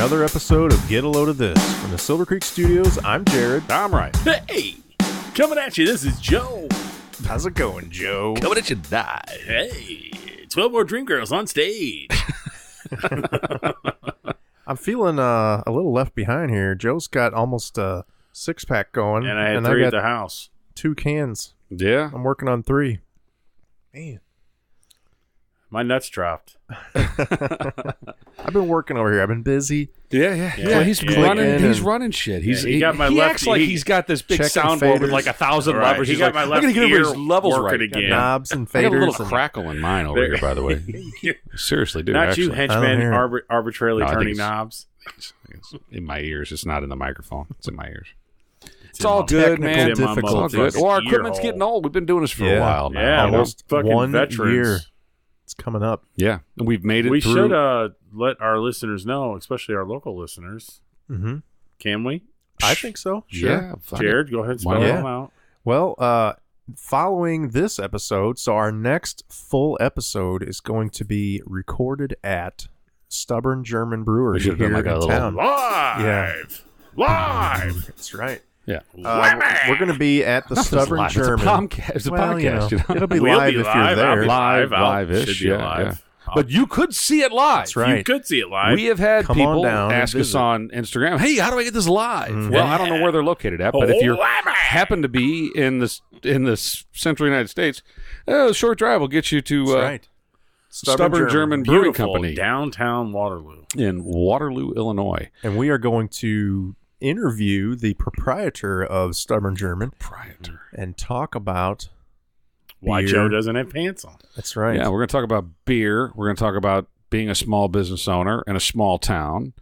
another episode of Get a Load of This. From the Silver Creek Studios, I'm Jared. I'm right. Hey, coming at you, this is Joe. How's it going, Joe? Coming at you live. Hey, 12 more Dream Girls on stage. I'm feeling a little left behind here. Joe's got almost a six-pack going. And I had three at the house. 2 cans. Yeah. I'm working on 3. Man. My nuts dropped. I've been working over here. I've been busy. Yeah. He's running shit. He got my he left- acts like he- he's got this big checking soundboard with faders. like 1,000 Right. levers. He He's got like, my I'm left gonna get ear his levels working right. again. Knobs and I got a faders. little crackle in mine over here, by the way. Seriously, dude. Not actually. you, I don't henchmen, hear arbitrarily No, I think turning it's- knobs. It's in my ears. It's not in the microphone. It's in my ears. It's in all my- good, technical man. It's in my It's all good. motherfucking Well, our ear equipment's hole. getting old. We've been doing this for a Yeah. while now. Yeah, Almost we're fucking 1 veterans. year. It's coming up. Yeah. And we've made it We through. should let our listeners know, especially our local listeners. Mm-hmm. Can we? I think so. Sure. Yeah. fuck it. Jared, go ahead and spell Why them not? out. Well, following this episode, so our next full episode is going to be recorded at Stubborn German Brewery We should have here done like a in little- town. Live! Live! That's right. Yeah. We're going to be at the Stubborn Live. German. It's a Well, podcast. You know? It'll be We'll live be if live. you're I'll there. be live. Live-ish, Should be yeah, live. yeah. But you could see it live. That's right. You could see it live. We have had Come on people down and ask us visit. on Instagram, "Hey, how do I get this live?" Mhm. Well, I don't know where they're located at, but if you Whammy! happen to be in the central United States, a short drive will get you to That's right. Stubborn German Brewing Beautiful Company downtown Waterloo. in Waterloo, Illinois. And we are going to interview the proprietor of Stubborn German Proprietor. and talk about Why beer. Joe doesn't have pants on. That's right. Yeah, we're going to talk about beer. We're going to talk about being a small business owner in a small town,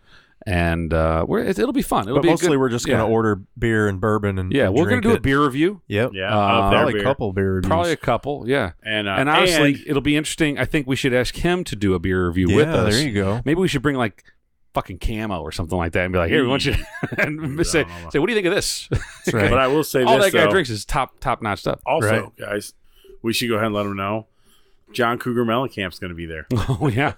and it'll be fun. It'll But be mostly a good, we're just going to order beer and bourbon and Yeah, and we're going drink to do a it. beer review. Yep. Yeah, of their Probably beer. a couple beer reviews. Probably a couple, yeah. And honestly, it'll be interesting. I think we should ask him to do a beer review yeah, with us. there you go. Maybe we should bring like fucking camo or something like that and be like, "Here, we want you to and say, what do you think of this?" That's right. but I will say All this, that guy though. drinks is top notch stuff. Also, Right. guys, we should go ahead and let them know John Cougar Mellencamp's going to be there. Oh yeah.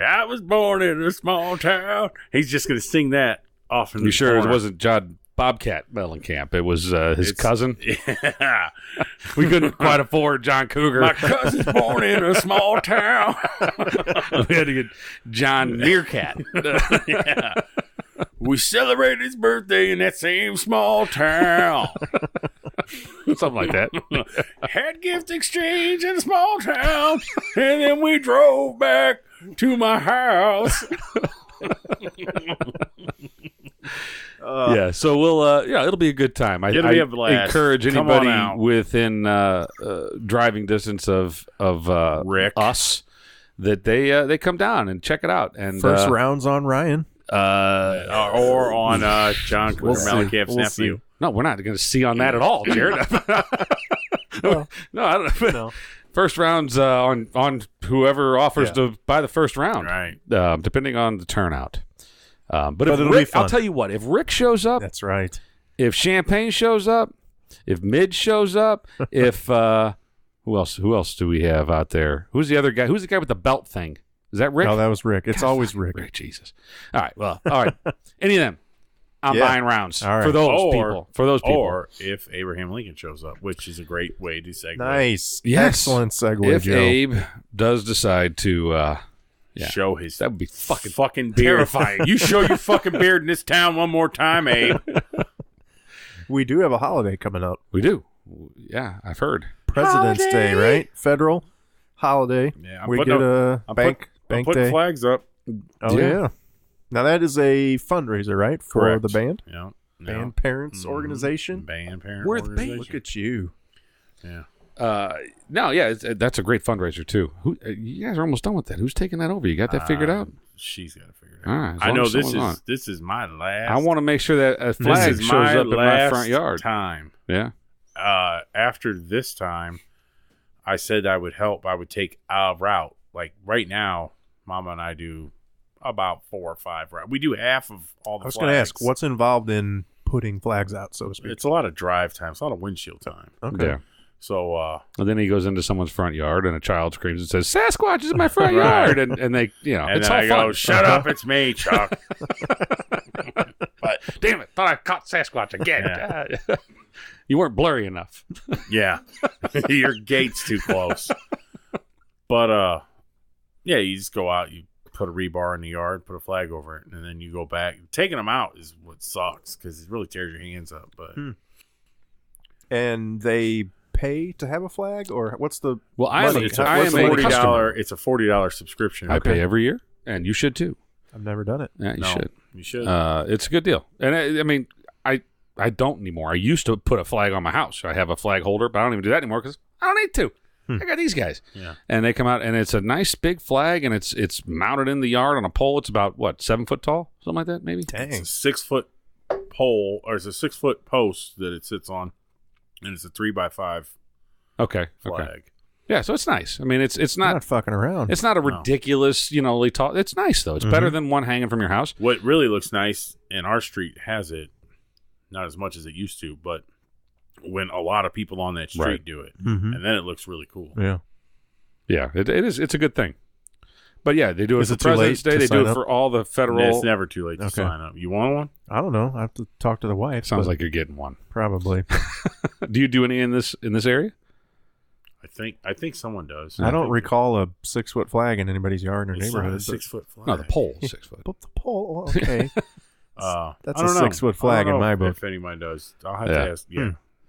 I was born in a small town. He's just going to sing that off in You the sure it corner. wasn't John Bobcat Mellencamp? It was his cousin. Yeah. We couldn't quite afford John Cougar. My cousin's born in a small town. We had to get John Meerkat. Yeah. We celebrate his birthday in that same small town. Something like that. Had gift exchange in a small town, and then we drove back to my house. Yeah, so we'll it'll be a good time. I It'll be a blast. encourage Come on anybody out. within driving distance of Rick. us that they come down and check it out. And First rounds on Ryan. Or on John Cougar We'll see. Mellencamp's We'll nephew. no, we're not going to see on that at all, Jared. Well, No, I don't know. no. First round's on whoever offers to buy the first round, Right. depending on the turnout. But if it'll be Rick, fun. I'll tell you what, if Rick shows up, That's right. if Champagne shows up, if Midge shows up, if who else do we have out there? Who's the other guy? Who's the guy with the belt thing? Is that Rick? No, that was Rick. It's God, always fuck, Rick. Jesus. All right. Well, all right. Any of them. I'm Yeah. buying rounds All right. for those Or- people. For those people. Or if Abraham Lincoln shows up, which is a great way to segue. Nice. Yes. Excellent segue, if Joe. Abe does decide to Yeah. Show his that would be fucking beard. terrifying. You show your fucking beard in this town one more time, Abe. We do have a holiday coming up. We do. Yeah, I've heard. President's Day, right? Federal holiday. Yeah, I'm we putting get a I'm bank I'm putting day. flags up. Oh, Yeah. yeah. Now, that is a fundraiser, right? For Correct. the band? Yeah. Band Parents Organization? Band parent We're the band. organization. Look at you. Yeah. No, yeah, that's a great fundraiser too. You guys are almost done with that. Who's taking that over? You got that figured out? She's got to figure it out. All right, as I long know as this someone's on. this is my last. I want to make sure that a this flag is shows my up in my last front yard. time. Yeah. After this time, I said I would help. I would take a route. Like right now, Mama and I do about 4 or 5 routes. We do half of all the I was flags. going to ask, what's involved in putting flags out, so to speak? It's a lot of drive time. It's a lot of windshield time. Okay. Yeah. So, and then he goes into someoe's front yard, and a child screams and says, "Sasquatch is in my front yard!" And they, and it's then all I fun. go, "Shut up, it's me, Chuck." But damn it, thought I caught Sasquatch again. You weren't blurry enough. Yeah, your gate's too close. But yeah, you just go out, you put a rebar in the yard, put a flag over it, and then you go back. Taking them out is what sucks because it really tears your hands up. But And they pay to have a flag, or what's the I it's am a a customer. It's a $40 subscription. I pay every year, and you should too. I've never done it. Yeah, you No, should. You should. It's a good deal. And I mean, I don't anymore. I used to put a flag on my house. I have a flag holder, but I don't even do that anymore because I don't need to. I got these guys. Yeah. And they come out, and it's a nice big flag, and it's mounted in the yard on a pole. It's about, 7 foot tall? Something like that, maybe? Dang. It's a 6 foot pole, or it's a 6 foot post that it sits on, and it's a 3x5 Okay. flag. Okay. Yeah, so it's nice. I mean, it's You're not not fucking around. it's not a ridiculous, tall. It's nice though. It's better than one hanging from your house. What really looks nice, and our street has it, not as much as it used to, but when a lot of people on that street Right. do it, Mhm. and then it looks really cool. Yeah. Yeah, it is. It's a good thing. But yeah, they do it Is for it too late President's Day. to They sign do it up? for all the federal. It's never too late to Okay. sign up. You want one? I don't know. I have to talk to the wife. Sounds but like you're getting one. probably. Do you do any in this area? I think someone does. I don't recall a 6 foot flag in anybody's yard or It's not neighborhood. a 6 foot flag. No, the pole is 6 foot. But the pole. Well, okay. That's I a don't know. 6 foot flag I don't in my know book. If anybody does, I'll have Yeah. to ask. Yeah,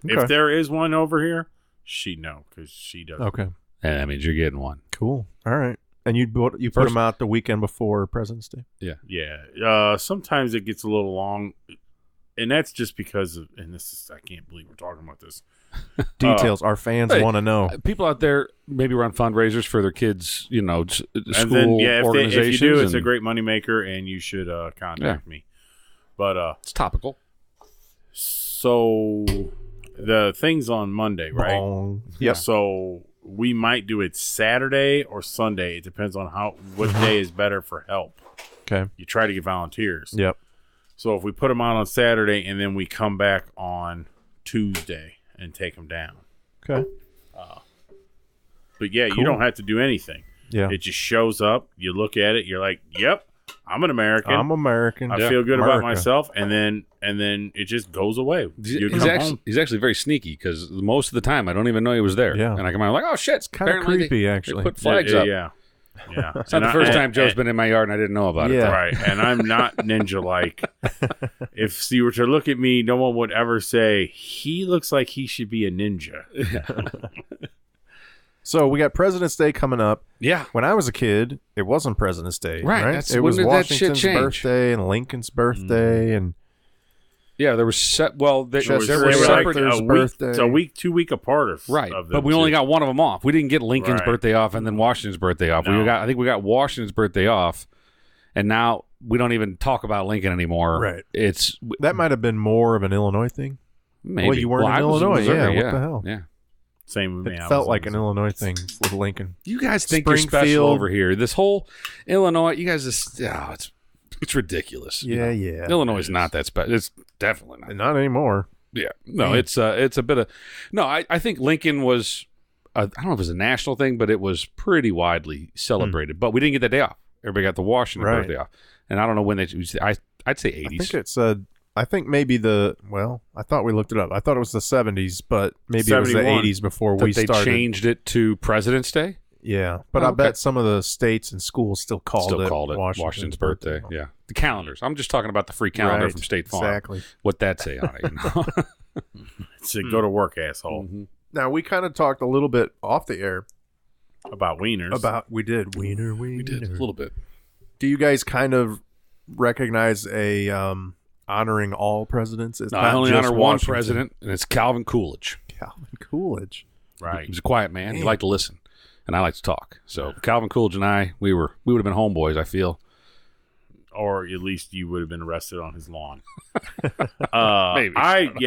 Okay. if there is one over here, she'd know because she does. Okay. And that means you're getting one. Cool. All right. And you put First- them out the weekend before President's Day. Yeah. Sometimes it gets a little long, and that's just because of. And this is I can't believe we're talking about this. Details our fans hey, want to know. People out there maybe run fundraisers for their kids, school And then if organizations. you do, it's a and great moneymaker, and you should contact me. But it's topical. so the thing's on Monday, right? Bong. Yep. So we might do it Saturday or Sunday. It depends on what day is better for help. Okay. You try to get volunteers. Yep. So if we put them out on Saturday and then we come back on Tuesday and take them down. Okay. But yeah, Cool. you don't have to do anything. Yeah. It just shows up. You look at it. You're like, "Yep, I'm an American. I'm American. I feel good about America. myself." And then it just goes away. You He's come actually home. he's actually very sneaky because most of the time I don't even know he was there. Yeah. And I come out like, oh shit, it's Kind of apparently creepy, they actually. put flags up. Yeah. It's not the first time Joe's been in my yard and I didn't know about it. Yeah. Right, and I'm not ninja like. If you were to look at me, no one would ever say he looks like he should be a ninja. So we got President's Day coming up. Yeah. When I was a kid, it wasn't President's Day. Right, Right. that's- It when was did that shit Washington's change? birthday and Lincoln's birthday and Yeah, there was there Chester were They were separate like a week, birthday. it's a week, 2 week apart of right, Of but them we only two. got one of them off. We didn't get Lincoln's Right. birthday off and then Washington's birthday off. No. I think we got Washington's birthday off, and now we don't even talk about Lincoln anymore. Right. It's that might have been more of an Illinois thing. maybe Well, you weren't in I was Illinois, Missouri, yeah, what the hell? Yeah. Same with me. It I felt was like in an Illinois thing with Lincoln. You guys think you're special Springfield. over here. This whole Illinois, you guys just it's ridiculous. Yeah, yeah. Illinois is not that special. It's definitely not. Not anymore. Yeah, no, it's a bit of no. I think Lincoln was I don't know if it was a national thing, but it was pretty widely celebrated. But we didn't get that day off. Everybody got the Washington Right. birthday off, and I don't know when they. I'd say 80s. I think it's I think maybe I thought we looked it up. I thought it was the 70s, but maybe it was the 71. 80s before that we they started. changed it to President's Day. Yeah, but Oh, I okay. bet some of the states and schools still called it Washington's birthday. Yeah, the calendars. I'm just talking about the free calendar Right, from State Farm. Exactly. What that say on it? You know? It's a go to work asshole Mhm. Now we kind of talked a little bit off the air about wieners. about we did wiener. We did a little bit. Do you guys kind of recognize a honoring all presidents? It's No, I not only just honor one Washington. president, and it's Calvin Coolidge. Calvin Coolidge. He right. was a quiet man. He liked to listen, and I like to talk. So Calvin Coolidge and I, we would have been homeboys. I feel. Or at least you would have been arrested on his lawn. Maybe.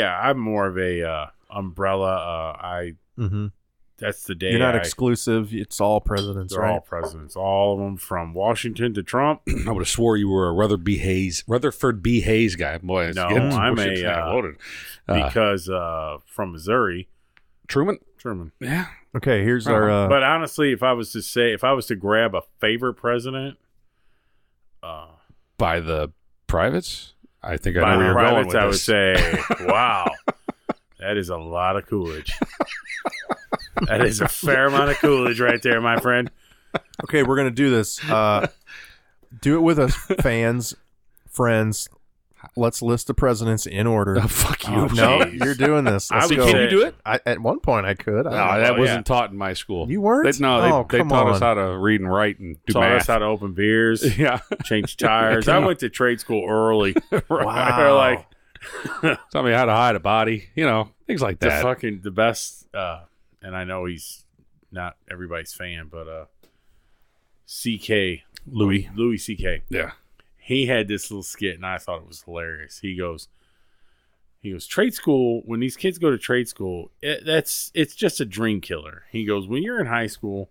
I'm more of a umbrella. Mm-hmm. That's the day. You're not exclusive. It's all presidents, They're right? all presidents, all of them from Washington to Trump. I would have swore you were a Rutherford B. Hayes guy. Boy, it's No, getting I'm bullshit a, loaded. Because from Missouri, Truman. Truman. Yeah. Okay, here's our. But honestly, if I was to grab a favorite president, By the privates? I think I by know where the you're going privates, with I would this. say, wow, that is a lot of Coolidge. That is a fair amount of Coolidge right there, my friend. Okay, we're gonna do this. Do it with us, fans, friends. Let's list the presidents in order. Oh, fuck you. Oh, No, jeez. you're doing this. I Let's would go. Can you do it? At one point, I could. No, I that Oh, wasn't taught in my school. You weren't? They Oh, taught come us on. how to read and write and do Taught math. us how to open beers, Yeah. change tires. I went to trade school early. Wow. They're like Taught me how to hide a body. Things like that. the best. And I know he's not everybody's fan, but CK Louis CK. Yeah. He had this little skit, and I thought it was hilarious. He goes, trade school. When these kids go to trade school, it's just a dream killer. He goes, when you're in high school,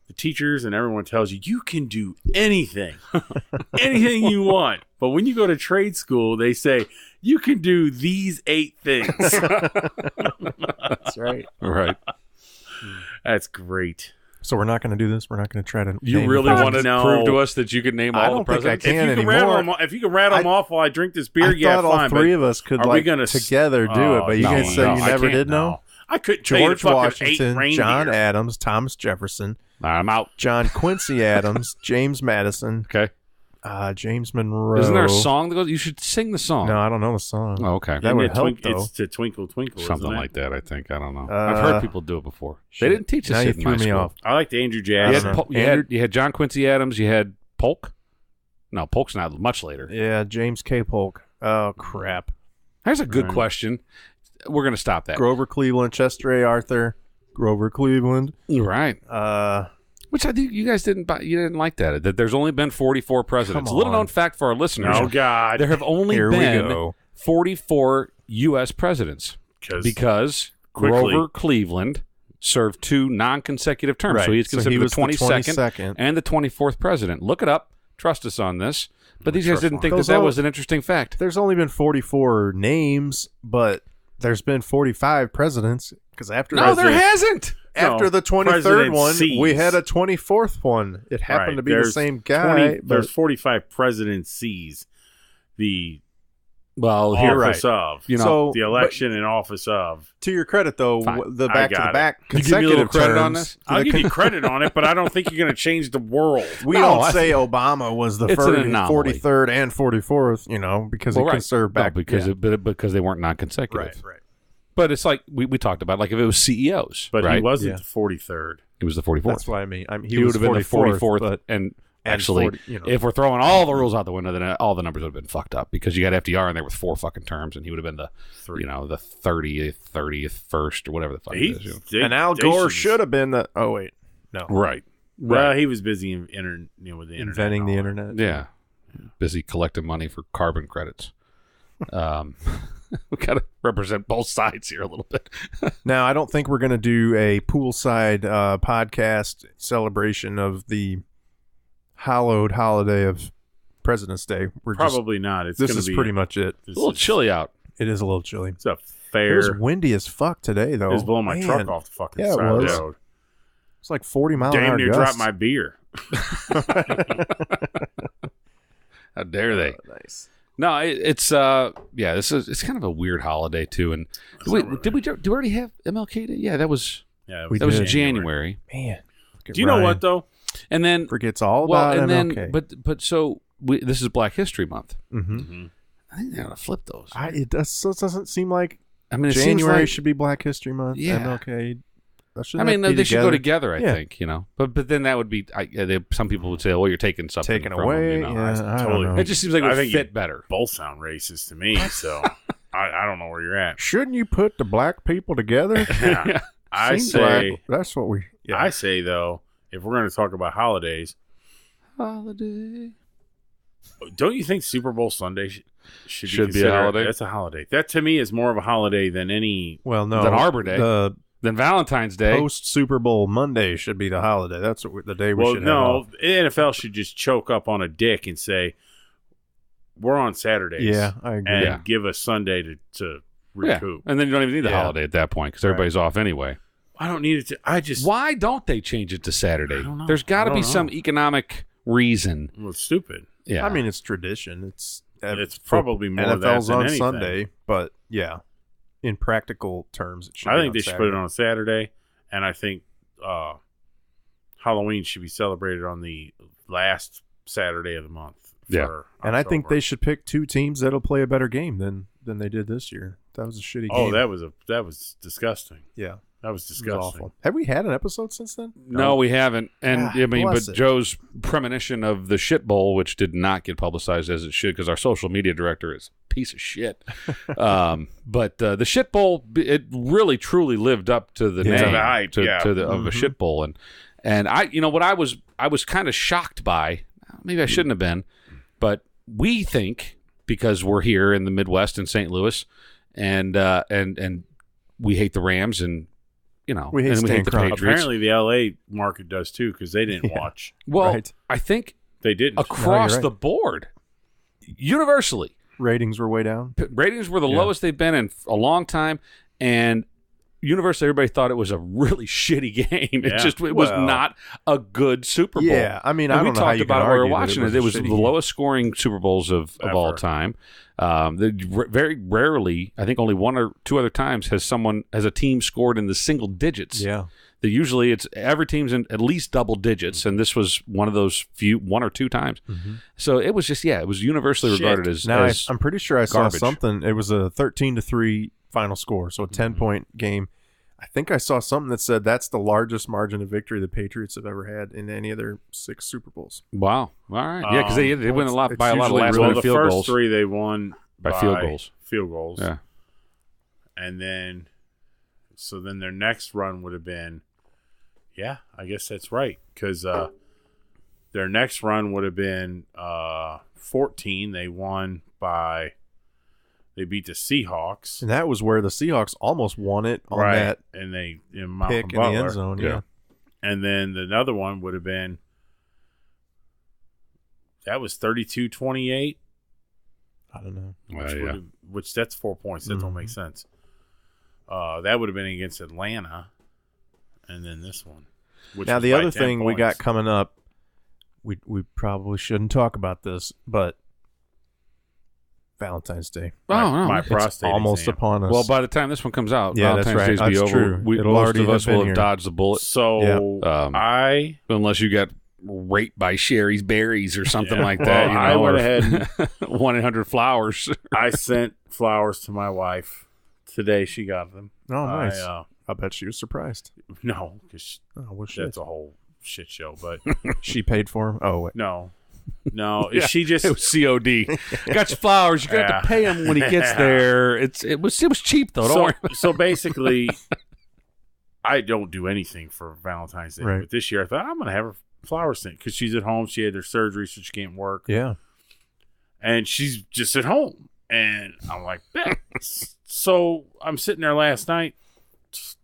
the teachers and everyone tells you can do anything, anything you want. But when you go to trade school, they say you can do these 8 things. That's right. Right. That's great. So we're not going to do this. We're not going to try to. You name really the want to No. prove to us that you can name I all the don't think I presidents? can anymore. If you can rattle them off while I drink this beer, I yeah, thought all fine. three but of us could are we gonna together do it, but you no, guys say no, you I never can't, did know. no. I couldn't tell you George the fucking 8 Washington, reindeer. John Adams, Thomas Jefferson, I'm out. John Quincy Adams, James Madison, Okay. James Monroe. Isn't there a song that goes? You should sing the song. No, I don't know the song. Oh, okay. That would Isn't it help, though. It's to Twinkle Twinkle, Something isn't it? like that, I think. I don't know. I've heard people do it before. Shit. They didn't teach us Now shit you in threw my me school. off. I like the Andrew You Jackson. had, you had John Quincy Adams. You had Polk. No, Polk's not much later. Yeah, James K. Polk. Oh, crap. Here's a good Right. question. We're going to stop that. Grover Cleveland, Chester A. Arthur, Grover Cleveland. Right. Uh, Which I think you guys didn't like that. That there's only been 44 presidents. Come A little on. known fact for our listeners. Oh God! There have only Here we been go. 44 U.S. presidents because Quickly. Grover Cleveland served 2 non-consecutive terms. Right. So he's So considered he was the 22nd 22nd. and the 24th president. Look it up. Trust us on this. But these guys didn't think Those that all- was an interesting fact. there's only been 44 names, but there's been 45 presidents. Because after No, there hasn't. after No, the 23rd one, presidencies. we had a 24th one. It happened Right. to be the There's same guy. but There's 45 presidencies. The Well, You're right. office of, You know, so, the election and office of. to your credit, though, Fine. the I back to got the it. back You give me a little consecutive credit on terms, this? I'll give you credit on it, but I don't think you're going to change the world. We No, don't I say Obama was the It's an anomaly. 43rd and 44th, because he can serve back. because yeah. because they weren't non-consecutive. right. But it's like we talked about, like if it was CEOs, But right? he wasn't Yeah. the 43rd. He was the 44th. That's what I mean. He He would was have been the 44th. but And actually, 40, if we're throwing all the rules out the window, then all the numbers would have been fucked up because you got FDR in there with 4 fucking terms, and he would have been the the 30th first or whatever the fuck it is. You know. and Al Gore should have been the. Oh wait, no, Right. Well, he was busy with the internet. inventing the and all that. internet. Yeah. Busy collecting money for carbon credits. We got to represent both sides here a little bit. Now, I don't think we're going to do a poolside podcast celebration of the hallowed holiday of President's Day. We're Probably not. It's This gonna is be pretty much it. this A little is- chilly out. It is a little chilly. It's a It fair. was windy as fuck today, though. It was blowing my Man, truck off the fucking Yeah, it side of was. the road. It's like 40 mile an Damn hour near gusts. dropped my beer. How dare they? Nice. No, it's it's kind of a weird holiday too. And did we already have MLK Day? Yeah, that was Yeah, We that was did. January. Man. look at Do you know Ryan. what though? And then Forgets all well, about and MLK. then but so this is Black History Month. Mm-hmm. I think they ought to flip those. It doesn't seem like I mean, it January seems like, should be Black History Month. Yeah. MLK. That I shouldn't mean, have to be they should go together. together. I think but then that would be. Some people would say, "Well, you're taking something Taken from away. them," you know? Yeah, I totally- don't know. It just seems like it I would think fit better. Both sound racist to me, so I don't know where you're at. Shouldn't you put the black people together? Yeah. I Seems say, like that's what we. Yeah. I say though, if we're going to talk about holidays, Holiday. don't you think Super Bowl Sunday should Should be a considered- holiday? That's a holiday. That to me is more of a holiday than any. well, no. Then Arbor Day. The Then Valentine's Day. post Super Bowl Monday should be the holiday. That's what the day we Well, should have no, off. the NFL should just choke up on a dick and say we're on Saturdays. Yeah, I agree. and Yeah. give us Sunday to recoup. And then you don't even need the holiday at that point because everybody's off anyway. I don't need it to. Why don't they change it to Saturday? I don't know. There's got to be some economic reason. Well, it's stupid. Yeah. I mean, it's tradition. It's probably more of that NFL's than on anything. Sunday, but yeah, in practical terms, it should. I be think on they should Saturday. put it on a Saturday, and I think Halloween should be celebrated on the last Saturday of the month. And I think they should pick two teams that'll play a better game than they did this year. That was a shitty game. Oh, that was disgusting. Yeah. That was It was disgusting. awful. Have we had an episode since then? No, we haven't. And I mean, bless but it. Joe's premonition of the shit bowl, which did not get publicized as it should, because our social media director is a piece of shit. But the shit bowl, it really truly lived up to the Yeah. name, To the hype, yeah. of a shit bowl. And I, what I was kind of shocked by. Maybe I shouldn't have been, but we think because we're here in the Midwest in St. Louis, and we hate the Rams and. We hate and we hate the Stan Kroenke. Patriots. Apparently, the LA market does too because they didn't watch. Well, Right. I think They didn't. across No, you're the board, universally, Ratings were way down. ratings were the lowest they've been in a long time, and universally, everybody thought it was a really shitty game. Yeah. It was Well, not a good Super Bowl. Yeah, I mean, And I we don't know how talked you about can it. We were argue that watching it. a It was shitty the game. lowest scoring Super Bowls of all Ever. time. Very rarely, I think only one or two other times has a team scored in the single digits. Yeah. Usually it's every team's in at least double digits, and this was one of those one or two times. So it was just it was universally Shit. regarded as. Now, as I'm pretty sure I garbage. saw something. It was a 13-3 final score, so a 10-point game. I think I saw something that said that's the largest margin of victory the Patriots have ever had in any of their 6 Super Bowls. Wow! All right, yeah, because they win a lot it's by a lot of usually last really- minute the field first goals. 3 they won By field goals. Field goals. Yeah. And then, so then their next run would have been, I guess that's right. Because their next run would have been 14. They beat the Seahawks. And that was where the Seahawks almost won it on that And they, Malcolm pick in the Butler. end zone. Yeah. Yeah. And then another one would have been, that was 32-28. I don't know. Which that's 4 points. That don't make sense. That would have been against Atlanta, and then this one. Which Now, was the by other 10 thing we got points. coming up, we probably shouldn't talk about this, but Valentine's Day. my It's prostate almost exam. upon us. Well, by the time this one comes out, Yeah, that's Valentine's right. Day's be That's over. true. It'll Most already of us have been will have here. dodged the bullet, So unless you got raped by Sherry's berries or something like that. Well, I went ahead and 1-800-Flowers. I sent flowers to my wife today. She got them. Oh, nice. I bet she was surprised. no, because Oh, well, shit. that's a whole shit show. But She paid for him? Oh, wait. no, Yeah, she just it was COD. Got your flowers. You're gonna have to pay him when he gets there. It was cheap though. Don't worry. So basically, I don't do anything for Valentine's Day. Right. But this year, I thought I'm going to have her flowers sent because she's at home. She had her surgery, so she can't work. Yeah. And she's just at home. And I'm like, bet. So I'm sitting there last night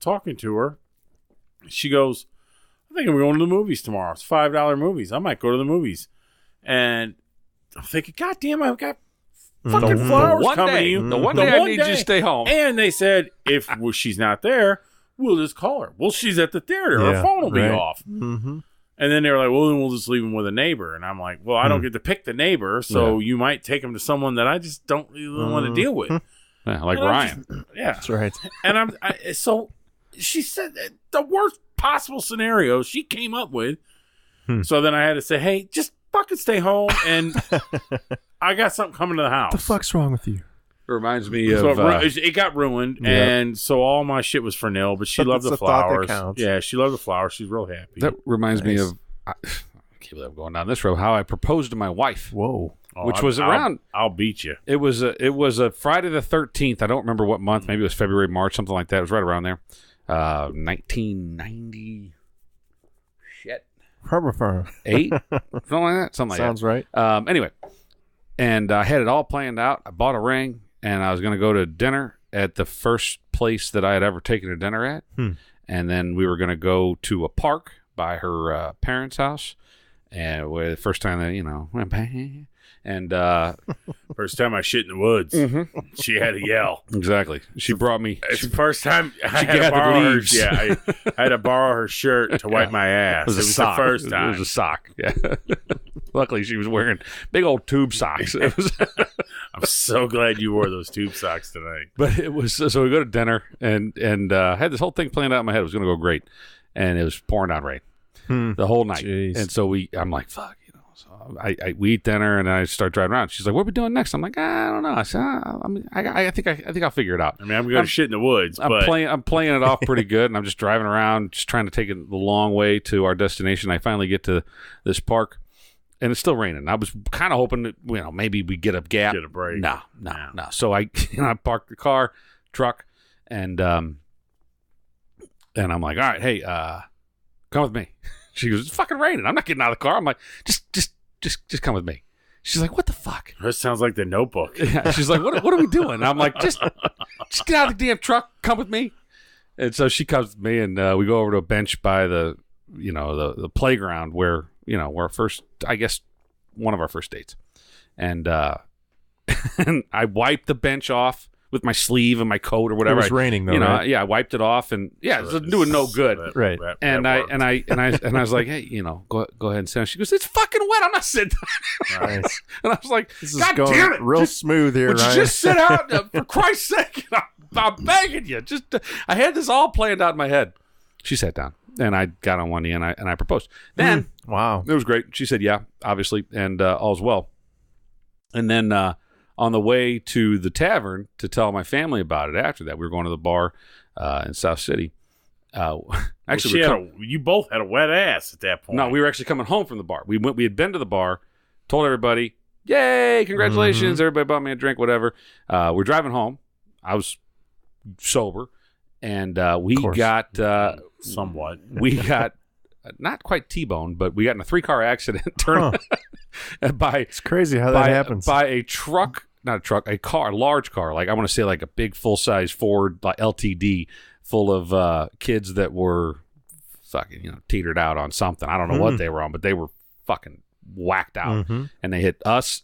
talking to her. She goes, I think I'm going to the movies tomorrow. It's $5 movies. I might go to the movies. And I'm thinking, God damn, I've got fucking flowers one coming day, to you. the one day I need you to stay home. And they said, if she's not there, we'll just call her. Well, she's at the theater. Her Yeah, phone will be right. off. Mm-hmm. And then they were like, well, then we'll just leave him with a neighbor. And I'm like, well, I don't get to pick the neighbor, so you might take him to someone that I just don't really want to deal with. Yeah, like And I'm Ryan. yeah. That's right. And so she said that the worst possible scenario she came up with. So then I had to say, hey, just fucking stay home, and I got something coming to the house. What the fuck's wrong with you? It reminds me So of it got ruined, Yeah. and so all my shit was for nil. But she But loved it's the the thought that flowers. counts. Yeah, she loved the flowers. She's real happy. that reminds me Nice. of. I can't believe I'm going down this road. How I proposed to my wife, Whoa. which was around. I'll beat you. It was a Friday the 13th. I don't remember what month. Maybe it was February, March, something like that. It was right around there. 1990. Shit. Eight, something like that. Something like Sounds right. that. Anyway, and I had it all planned out. I bought a ring, and I was going to go to dinner at the first place that I had ever taken a dinner at, and then we were going to go to a park by her parents' house, And the first time that, went bang. And First time I shit in the woods, she had to yell. Exactly. She brought me. It's the first time I had to gathered borrow her. leaves. Yeah, I had to borrow her shirt to wipe my ass. It was, the first time. It was a sock. Yeah. Luckily, she was wearing big old tube socks. It was. I'm so glad you wore those tube socks tonight. But it was so we go to dinner and had this whole thing planned out in my head. It was going to go great, and it was pouring down rain the whole night. Jeez. And so I'm like, fuck. So we eat dinner and I start driving around. She's like, "What are we doing next?" I'm like, "I don't know." I said, "I think I'll figure it out." I mean, I'm going to shit in the woods. I'm playing it off pretty good, and I'm just driving around, just trying to take it the long way to our destination. I finally get to this park, and it's still raining. I was kind of hoping that maybe we get a gap, Get a break. No. So I parked the truck, and I'm like, "All right, hey, come with me." She goes, "It's fucking raining. I'm not getting out of the car." I'm like, just come with me. She's like, "What the fuck?" That sounds like the Notebook. Yeah, she's like, what are we doing? And I'm like, just get out of the damn truck. Come with me. And so she comes with me, and we go over to a bench by the playground where our first, I guess, one of our first dates. And and I wiped the bench off with my sleeve and my coat or whatever. It was raining though, right? Yeah, I wiped it off, and it was doing no good. Right. And I was like, "Hey, go ahead and sit down." She goes, "It's fucking wet. I'm not sitting down." Nice. And I was like, This is "God going damn it, real smooth here, would you Ryan. just sit out for Christ's sake?" I'm begging you. I had this all planned out in my head. She sat down, and I got on one knee and I proposed. Then Wow. it was great. She said, "Yeah, obviously," and all's well. And then on the way to the tavern to tell my family about it after that, we were going to the bar in South City. Actually, you both had a wet ass at that point. no, we were actually coming home from the bar. We had been to the bar, told everybody, "Yay, congratulations." Everybody bought me a drink, whatever. We're driving home. I was sober, and we got somewhat. we got not quite T-boned, but we got in a 3-car accident It's crazy how that happens. by a truck, not a truck, a car, a large car. Like I want to say like a big full-size Ford like LTD full of kids that were fucking, teetered out on something. I don't know what they were on, but they were fucking whacked out. And they hit us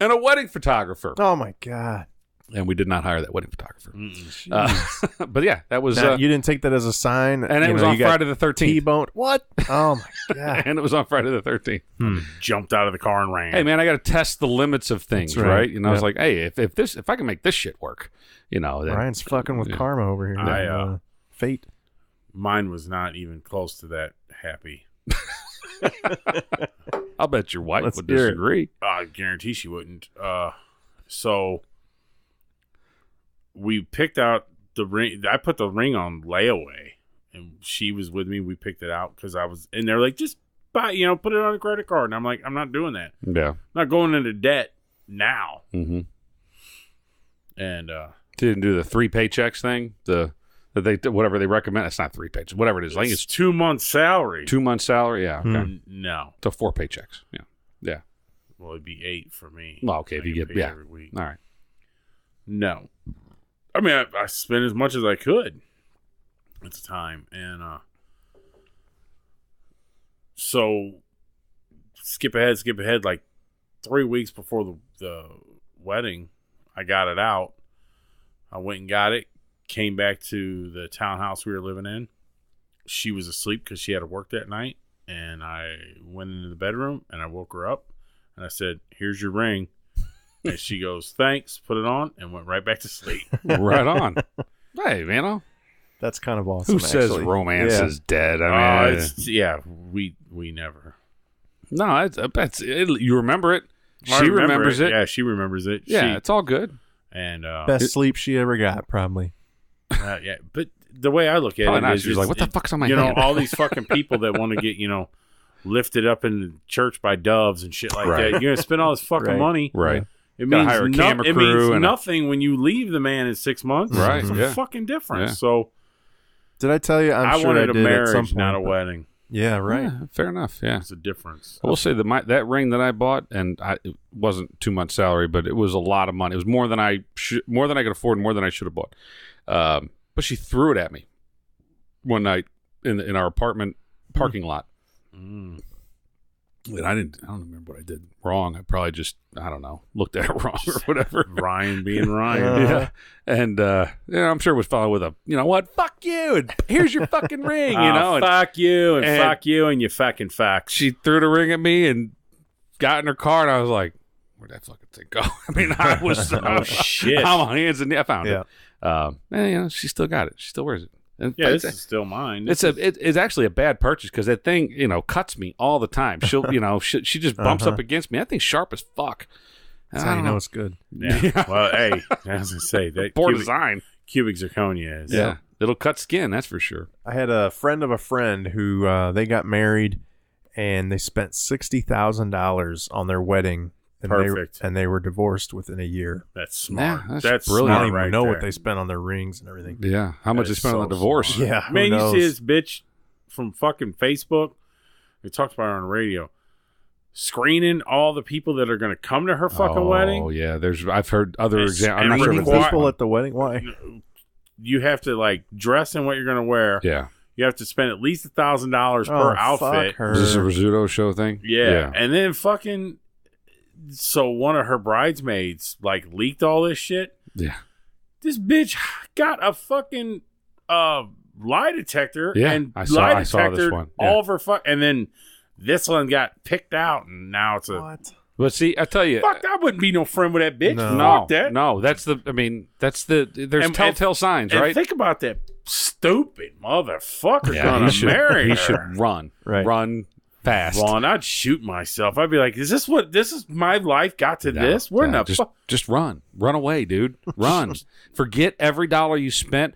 and a wedding photographer. Oh my God. And we did not hire that wedding photographer. But yeah, that was... Now, you didn't take that as a sign? And it was on Friday the 13th. T-boned? What? Oh my God. And it was on Friday the 13th. Jumped out of the car and ran. Hey man, I got to test the limits of things, That's right. right? I was like, hey, if I can make this shit work, then Ryan's fucking with karma over here. Fate. Mine was not even close to that happy. I'll bet your wife would hear it. disagree. I guarantee she wouldn't. So we picked out the ring. I put the ring on layaway, and she was with me. We picked it out because I was, and they're like, just buy, put it on a credit card. And I'm like, I'm not doing that. Yeah. I'm not going into debt now. Mm-hmm. And didn't do the 3 paychecks thing. Whatever they recommend. It's not 3 paychecks. Whatever it is. I think it's 2 months' salary. 2 months salary. Yeah. Okay. No. So 4 paychecks. Yeah. Well, it'd be 8 for me. Well, okay. If you get every week. All right. No. I mean, I spent as much as I could at the time. And so skip ahead. Like 3 weeks before the wedding, I got it out. I went and got it. Came back to the townhouse we were living in. She was asleep because she had to work that night. And I went into the bedroom and I woke her up. And I said, "Here's your ring." And she goes, "Thanks," put it on, and went right back to sleep. Right on. Hey, man. That's kind of awesome. Who says actually. romance is dead? I mean, we never. No, you remember it. I She remember remembers it. Yeah, she remembers it. Yeah, it's all good. And Best sleep she ever got, probably. yeah, but the way I look at Probably it not. is, She was like, "What the fuck's on my you hand?" know, all these fucking people that want to get lifted up in church by doves and shit like Right. that. You're gonna spend all this fucking money, Right. It Gotta means hire a camera it crew means and nothing when you leave the man in 6 months. Right, It's a yeah. fucking difference. Yeah. So Did I tell you? I I'm sure wanted I a did at some marriage, point. not a but- wedding. Yeah, right. Yeah, fair enough. Yeah. It's a difference. I will say that ring that I bought, and it wasn't 2 months' salary, but it was a lot of money. It was more than I could afford, more than I should have bought. But she threw it at me one night in our apartment parking lot, And I don't remember what I did wrong. I probably just, I don't know, looked at it wrong or whatever. Ryan being Ryan. Yeah. And, I'm sure it was followed with a, you know what, fuck you, and here's your fucking ring, you know. And fuck you, and fuck you, and you fucking fucks. she threw the ring at me and got in her car, and I was like, where'd that fucking thing go? I mean, I was, Oh, shit. I'm on hands and knees. I found Yeah. it. And, she still got it. She still wears it. And Yeah, this is still mine. it's actually a bad purchase because that thing, cuts me all the time. She'll, she just bumps up against me. That thing's sharp as fuck. That's how you know it's good. Yeah. Well, hey, I was going to say, that Poor design. cubic zirconia is. Yeah. It'll cut skin, that's for sure. I had a friend of a friend who they got married and they spent $60,000 on their wedding. And Perfect. They were divorced within a year. That's smart. Yeah, that's that's brilliant. I smart don't even right know there. what they spent on their rings and everything. Yeah. How much they That spent is on the so divorce? smart. Yeah, who Man, knows? you see this bitch from fucking Facebook? We talked about it on the radio. Screening all the people that are going to come to her fucking wedding. Oh, yeah. I've heard other It's- examples. and I'm not sure if Meeting it's this people one. at the wedding? Why? You have to like dress in what you're going to wear. Yeah. You have to spend at least $1,000 per outfit. Fuck her. Is this a Rizzuto show thing? Yeah. And then fucking, so one of her bridesmaids like leaked all this shit. Yeah. This bitch got a fucking lie detector Yeah, and I saw lie this detector one. Yeah. all of her and then this one got picked out and now it's a What? But see, I tell you. fuck. I wouldn't be no friend with that bitch. No. Fuck that. No, that's there's And- telltale signs, And right? think about that stupid motherfucker Yeah, gonna marry he her. should run. Right. Run fast. Ron, I'd shoot myself. I'd be like, this is my life got to No, this? We're no, not just run. Run away, dude. Run. Forget every dollar you spent.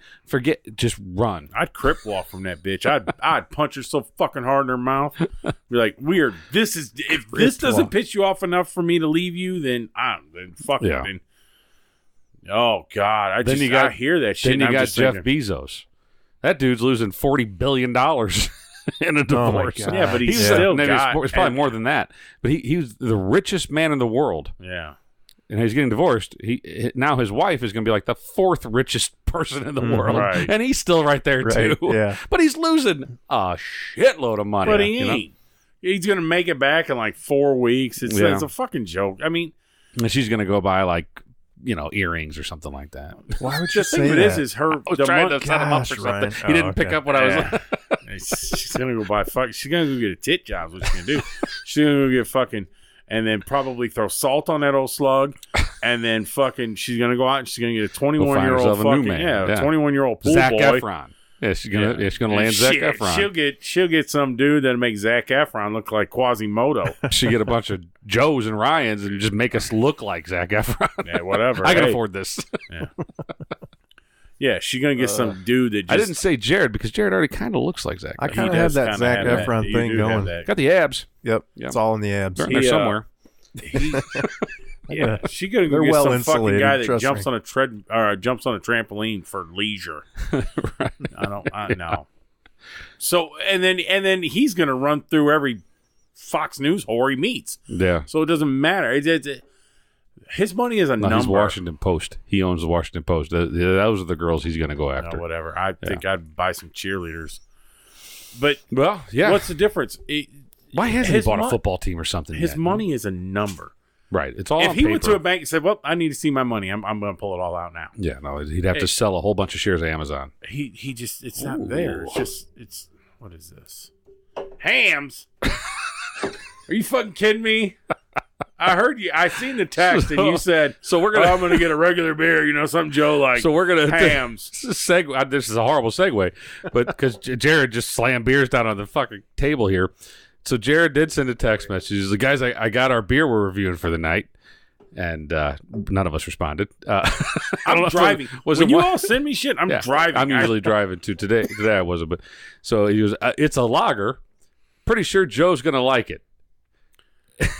Just run. I'd crip walk from that bitch. I'd punch her so fucking hard in her mouth. Be like, weird. If this doesn't piss you off enough for me to leave you, then fuck it. Yeah. Then, oh God, I hear that shit. Then and you I'm got just Jeff thinking, Bezos. That dude's losing $40 billion in a Oh, my divorce. God. Yeah, but he's Yeah. still Maybe got. it's probably more than that. But he was the richest man in the world. Yeah. And he's getting divorced. Now his wife is going to be like the fourth richest person in the world, right. and he's still right there Right, too. yeah. But he's losing a shitload of money. But he you know? ain't. He's gonna make it back in like 4 weeks. It's a fucking joke. I mean, And she's going to go buy like earrings or something like that. Why would you the say thing that? is her. I was the trying mon- to set him up for Gosh, something. Ryan. He didn't pick okay. up what I was. Yeah. She's gonna go buy She's gonna go get a tit job. Is what she's gonna do. She's gonna go get fucking, and then probably throw salt on that old slug, and then fucking she's gonna go out and she's gonna get a 21-year-old herself a new fucking man. Yeah. 21-year-old pool Zac boy. Efron. Yeah, she's gonna land Zac Shit, Efron. She'll get some dude that'll make Zac Efron look like Quasimodo. She get a bunch of Joes and Ryans and just make us look like Zac Efron. Yeah, whatever. I can Hey. afford this. Yeah, she's gonna get some dude that just. I didn't say Jared because Jared already kind of looks like Zac. I Efron. kind of He have does that kinda Zac have that. Efron You thing do have going. that. Got the abs. Yep, Yeah. it's all in the abs. They're in He, there somewhere. Yeah, she gonna go They're get well some fucking insulated, guy that trust jumps me. on a jumps on a trampoline for leisure. I know. So and then he's gonna run through every Fox News whore he meets. Yeah. So it doesn't matter. His money is a No, number. he's Washington Post. He owns the Washington Post. Those are the girls he's going to go after. Whatever. I think I'd buy some cheerleaders. But Well, yeah. what's the difference? Why hasn't he his bought mon- a football team or something His yet? money is a number. Right. It's all If on he paper. went to a bank and said, "Well, I need to see my money. I'm going to pull it all out now." Yeah, no, he'd have to sell a whole bunch of shares of Amazon. He just it's not there. It's what is this? Hams? Are you fucking kidding me? I heard you. I seen the text and you said, So we're "Oh, gonna. I'm going to get a regular beer." You know, something Joe like. So we're gonna Hams. This is a horrible segue, but because Jared just slammed beers down on the fucking table here. So Jared did send a text message. He's like, guys, I got our beer we're reviewing for the night, and none of us responded. I don't know I'm if driving. Was when it you one- all send me shit, I'm Yeah, driving. I'm usually driving too. Today I wasn't, but so he was. It's a lager. Pretty sure Joe's gonna like it,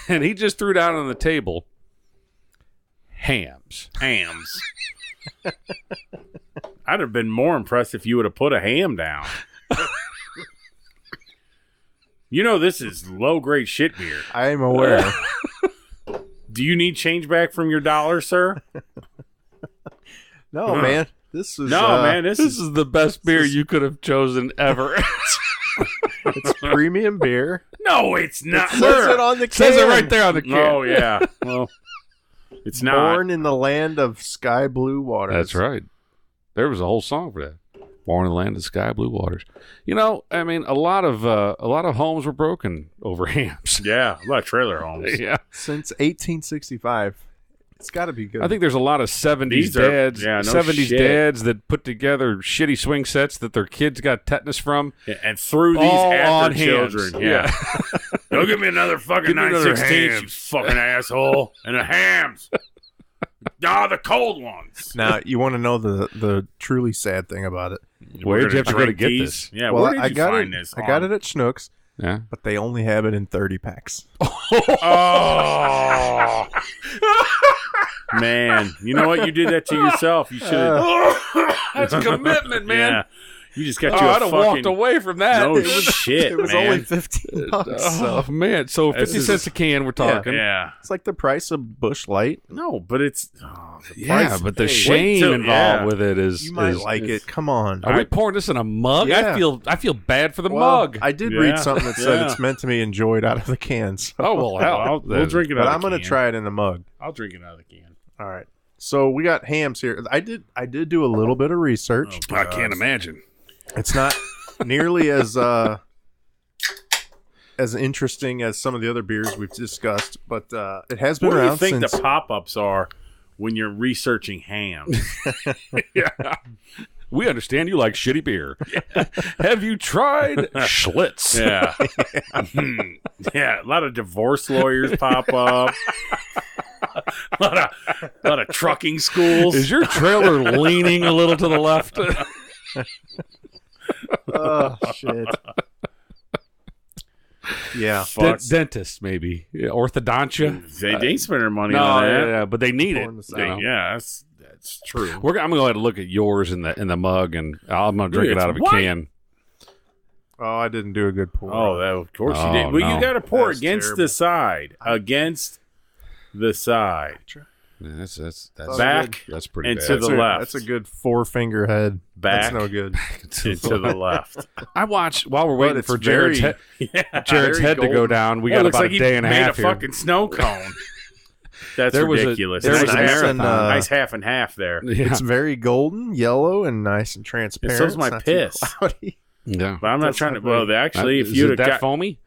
and he just threw down on the table. Hams. Hams. I'd have been more impressed if you would have put a ham down. You know this is low grade shit beer. I am aware. Do you need change back from your dollar, sir? No, man. This is No, man. This This is is the best beer you could have chosen ever. It's premium beer. No, it's not. It says it on the can. Says it right there on the can. Oh, yeah. Well, it's not. Born in the land of sky blue waters. That's right. There was a whole song for that. Born in the land of sky blue waters. You know, I mean, a lot of homes were broken over hams. Yeah, a lot of trailer homes. Yeah. Since 1865. It's got to be good. I think there's a lot of 70s dads, 70s dads that put together shitty swing sets that their kids got tetanus from. Yeah, and threw these all at on their hams. children. Yeah. Go give me another fucking Give me another 916, Hamm. you fucking asshole. And the hams. The cold ones. Now, you want to know the truly sad thing about it? Where did you have to go to drink get these. this? Yeah, Well, where did I you got find it. this? I got it at Schnucks, Yeah. but they only have it in 30 packs. Oh. Man, you know what? You did that to yourself. You should have. That's a commitment, man. Yeah. You just got Oh, you a I'd have fucking... walked away from that. No It was- shit, It was man. only $15. Oh, So man. So 50 This is- cents a can, we're talking. Yeah. it's like the price of Bush Light. No, but it's... Oh, the Yeah, price- but the Hey, shame wait till- involved yeah. with it is... You might is- like it. Come on. Are we pouring this in a mug? Yeah. I feel bad for the Well, mug. I did Yeah. read something that said Yeah. it's meant to be enjoyed out of the can. So. Oh, well, hell. We'll drink it out But of I'm the going to can. try it in the mug. I'll drink it out of the can. All right. So we got hams here. I did do a little bit of research. Oh, I can't imagine. It's not nearly as interesting as some of the other beers we've discussed, but it has been What do you around think since the pop-ups are when you're researching hams? Yeah. We understand you like shitty beer. Have you tried Schlitz? Yeah. Yeah, a lot of divorce lawyers pop up. a lot of trucking schools. Is your trailer leaning a little to the left? oh shit. Yeah. Fuck. Dentist, maybe. Yeah, orthodontia. They ain't spending money No, on that. yeah, but they need it. Pouring this you out. know. Yeah, that's true. I'm gonna go ahead and look at yours in the mug, and I'm gonna drink Dude, it out of a it's white. can. Oh, I didn't do a good pour. Oh, that of course Oh, you did. Well, no. you got to pour That's against terrible. the side, against the side, Yeah, that's back That's pretty and bad. to the left. That's a good 4-finger head. Back. That's no good. and to the left. I watched while we're waiting it's for Jared's very- Yeah, Jared's very head to go golden. down. We Well, it got looks about like a he day and a made half a here. fucking snow cone. That's There was a- ridiculous. there nice, was a half, marathon. nice half and half there. Yeah. It's very golden, yellow, and nice and transparent. so's my It's not too piss. cloudy. Yeah. But I'm not That's trying not to. Well, great. actually, if Is you'd it have that got, foamy,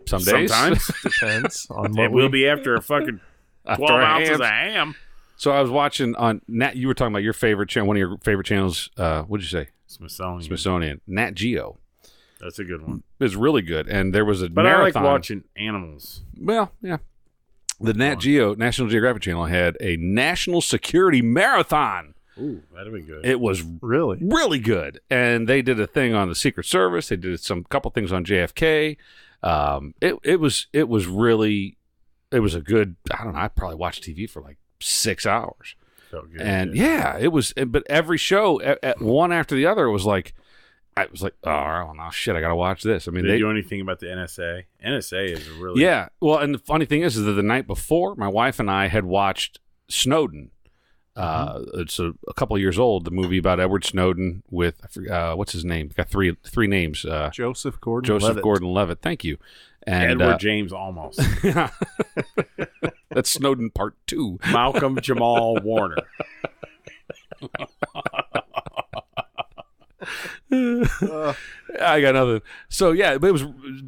some days. sometimes Depends on what it will be after a fucking After 12 a ounces ham. of ham. So I was watching on Nat. You were talking about your favorite channel, one of your favorite channels. What'd you say? Smithsonian. Smithsonian. Nat Geo That's a good one. is really good, and there was a But marathon. I like watching animals. Well, yeah. The Nat Geo National Geographic Channel had a national security marathon. Ooh, that'd be good. It was really. really good, and they did a thing on the Secret Service. They did couple things on JFK. It was really a good. I don't know. I probably watched TV for like 6 hours, Felt good. and yeah, it was. But every show, at one after the other, it was like. I was like, oh, well, now shit, I got to watch this. I mean, Did they do anything about the NSA? NSA is really yeah. Well, and the funny thing is that the night before, my wife and I had watched Snowden. It's a couple of years old. The movie about Edward Snowden with I forget, what's his name? Got three names. Joseph Gordon. Joseph Gordon-Levitt. Thank you. And Edward James almost. that's Snowden Part 2. Malcolm Jamal Warner. I got nothing. So yeah, but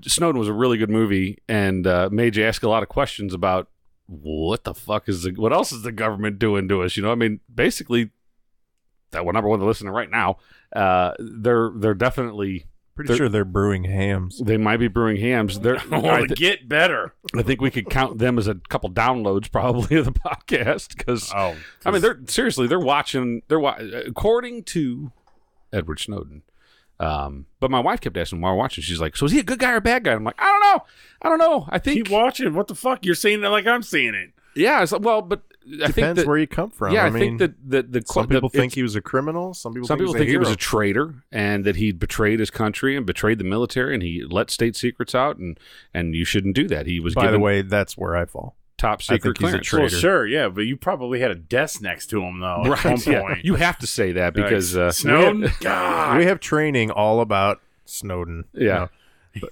Snowden was a really good movie and made you ask a lot of questions about what the fuck what else is the government doing to us? You know, I mean, basically, that one number one listening right now, they're definitely Pretty sure they're brewing hams. they might be brewing hams. Get better. I think we could count them as a couple downloads probably of the podcast because Oh, I mean they're watching according to Edward Snowden. But my wife kept asking while we're watching. She's like, "So is he a good guy or a bad guy?" I'm like, "I don't know. I think keep watching. What the fuck? You're seeing it like I'm seeing it. yeah. It's like, well, but I think Depends that, where you come from. yeah, I I mean, think that the some people think he was a criminal. Some people think he was a a traitor and that he betrayed his country and betrayed the military and he let state secrets out and you shouldn't do that. He was By the given way, that's where I fall. top secret think he's a clearance. traitor. Well, sure, yeah, but you probably had a desk next to him though. At one yeah. point, You have to say that because Snowden. God, We have training all about Snowden. Yeah.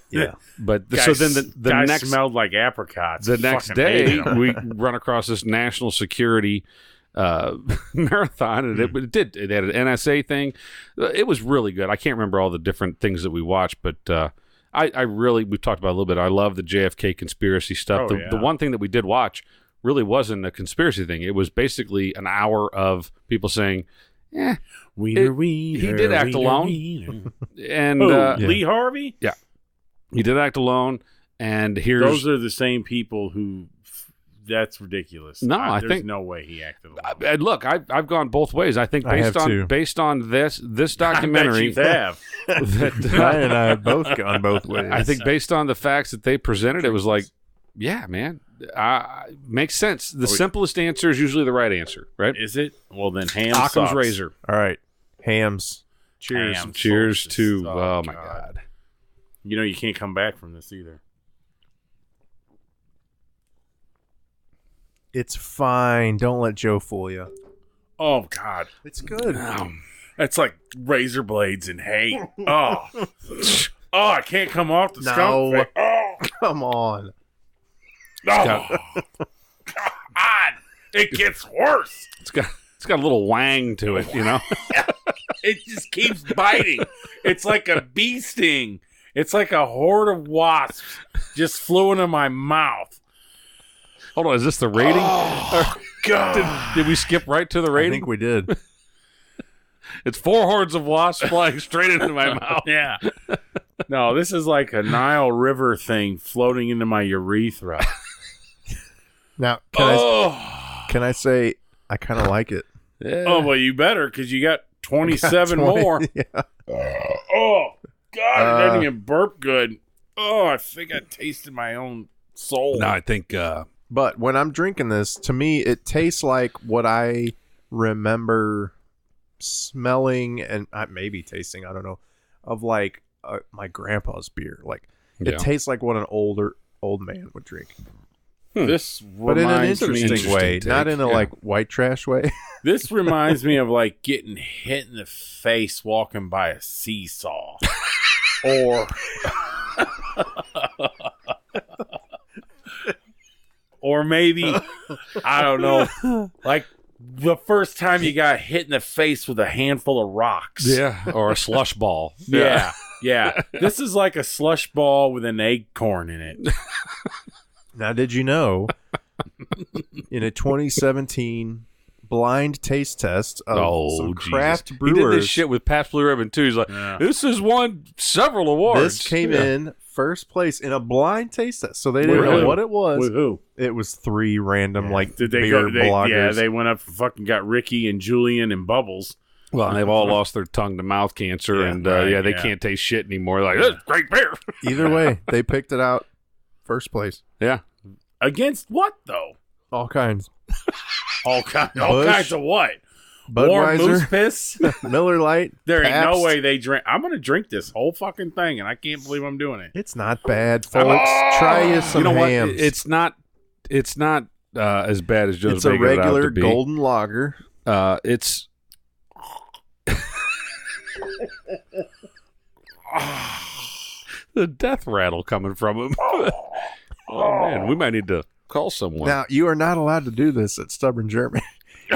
Yeah. But Guy so then the guy next smelled like apricots. the next Fucking day hated 'em. we run across this national security marathon, and it had an NSA thing. It was really good. I can't remember all the different things that we watched, but I really, we've talked about it a little bit. I love the JFK conspiracy stuff. Oh, The one thing that we did watch really wasn't a conspiracy thing. It was basically an hour of people saying, Wiener, he did act wiener, alone. wiener. and Who, Lee Harvey? he did act alone, and here's... Those are the same people who... That's ridiculous. No, There's think no way he acted alone. And look, I've gone both ways. I think I have too. based on this I documentary, bet you have. that, Ryan and I have both gone both ways. I think based on the facts that they presented, it was like, yeah, man, makes sense. The simplest answer is usually the right answer, right? Is it? Well, then Hamm Occam's sucks. razor. All right. Hams. Cheers. Hamm Cheers sucks. to. Oh my God. You know you can't come back from this either. It's fine. Don't let Joe fool you. Oh God, It's good. that's like razor blades and hate. Oh, I can't come off the No. skunk. Oh, Come on. God, it gets worse. It's got a little wang to it, you know. It just keeps biting. It's like a bee sting. It's like a horde of wasps just flew into my mouth. Hold on, is this the rating? Oh, God. Did we skip right to the I rating? think we did. It's 4 hordes of wasps flying straight into my mouth. Yeah. No, this is like a Nile River thing floating into my urethra. Now, can I say I kind of like it? Yeah. Oh, well, you better, because you got 27 more. Yeah. Oh, God, it doesn't even burp good. Oh, I think I tasted my own soul. No, I think But when I'm drinking this, to me, it tastes like what I remember smelling and maybe tasting, I don't know, of like my grandpa's beer. Like it tastes like what an old man would drink. This But in an reminds me, interesting way, take. not in a Yeah. like white trash way. this reminds me of like getting hit in the face walking by a seesaw. Or or maybe, I don't know, like the first time you got hit in the face with a handful of rocks. yeah, or a slush ball. Yeah. Yeah. This is like a slush ball with an acorn in it. Now, did you know in a 2017 blind taste test of some Jesus. craft He did brewers, this shit with Pabst Blue Ribbon too. He's like, Yeah. this has won several awards. this came Yeah. in first place in a blind taste test. So they didn't Really? know what it was. With who? It was 3 random like Did they beer go? bloggers. Yeah, they went up and fucking got Ricky and Julian and Bubbles. Well, and they've all lost their tongue to mouth cancer, Yeah, and right, they yeah. can't taste shit anymore. Like, this is great beer. Either way, they picked it out first place. Yeah. Against what though? All kinds. All Busch, kinds of what? Warm moose Budweiser, piss? Miller Lite. There ain't no Pabst. way they drink. I'm gonna drink this whole fucking thing, and I can't believe I'm doing it. It's not bad, folks. Try you some You know hams. what? It's not as bad as Joe's It's a making it out regular to be. golden lager. It's the death rattle coming from him. Oh man, we might need to call someone. Now, you are not allowed to do this at Stubborn German.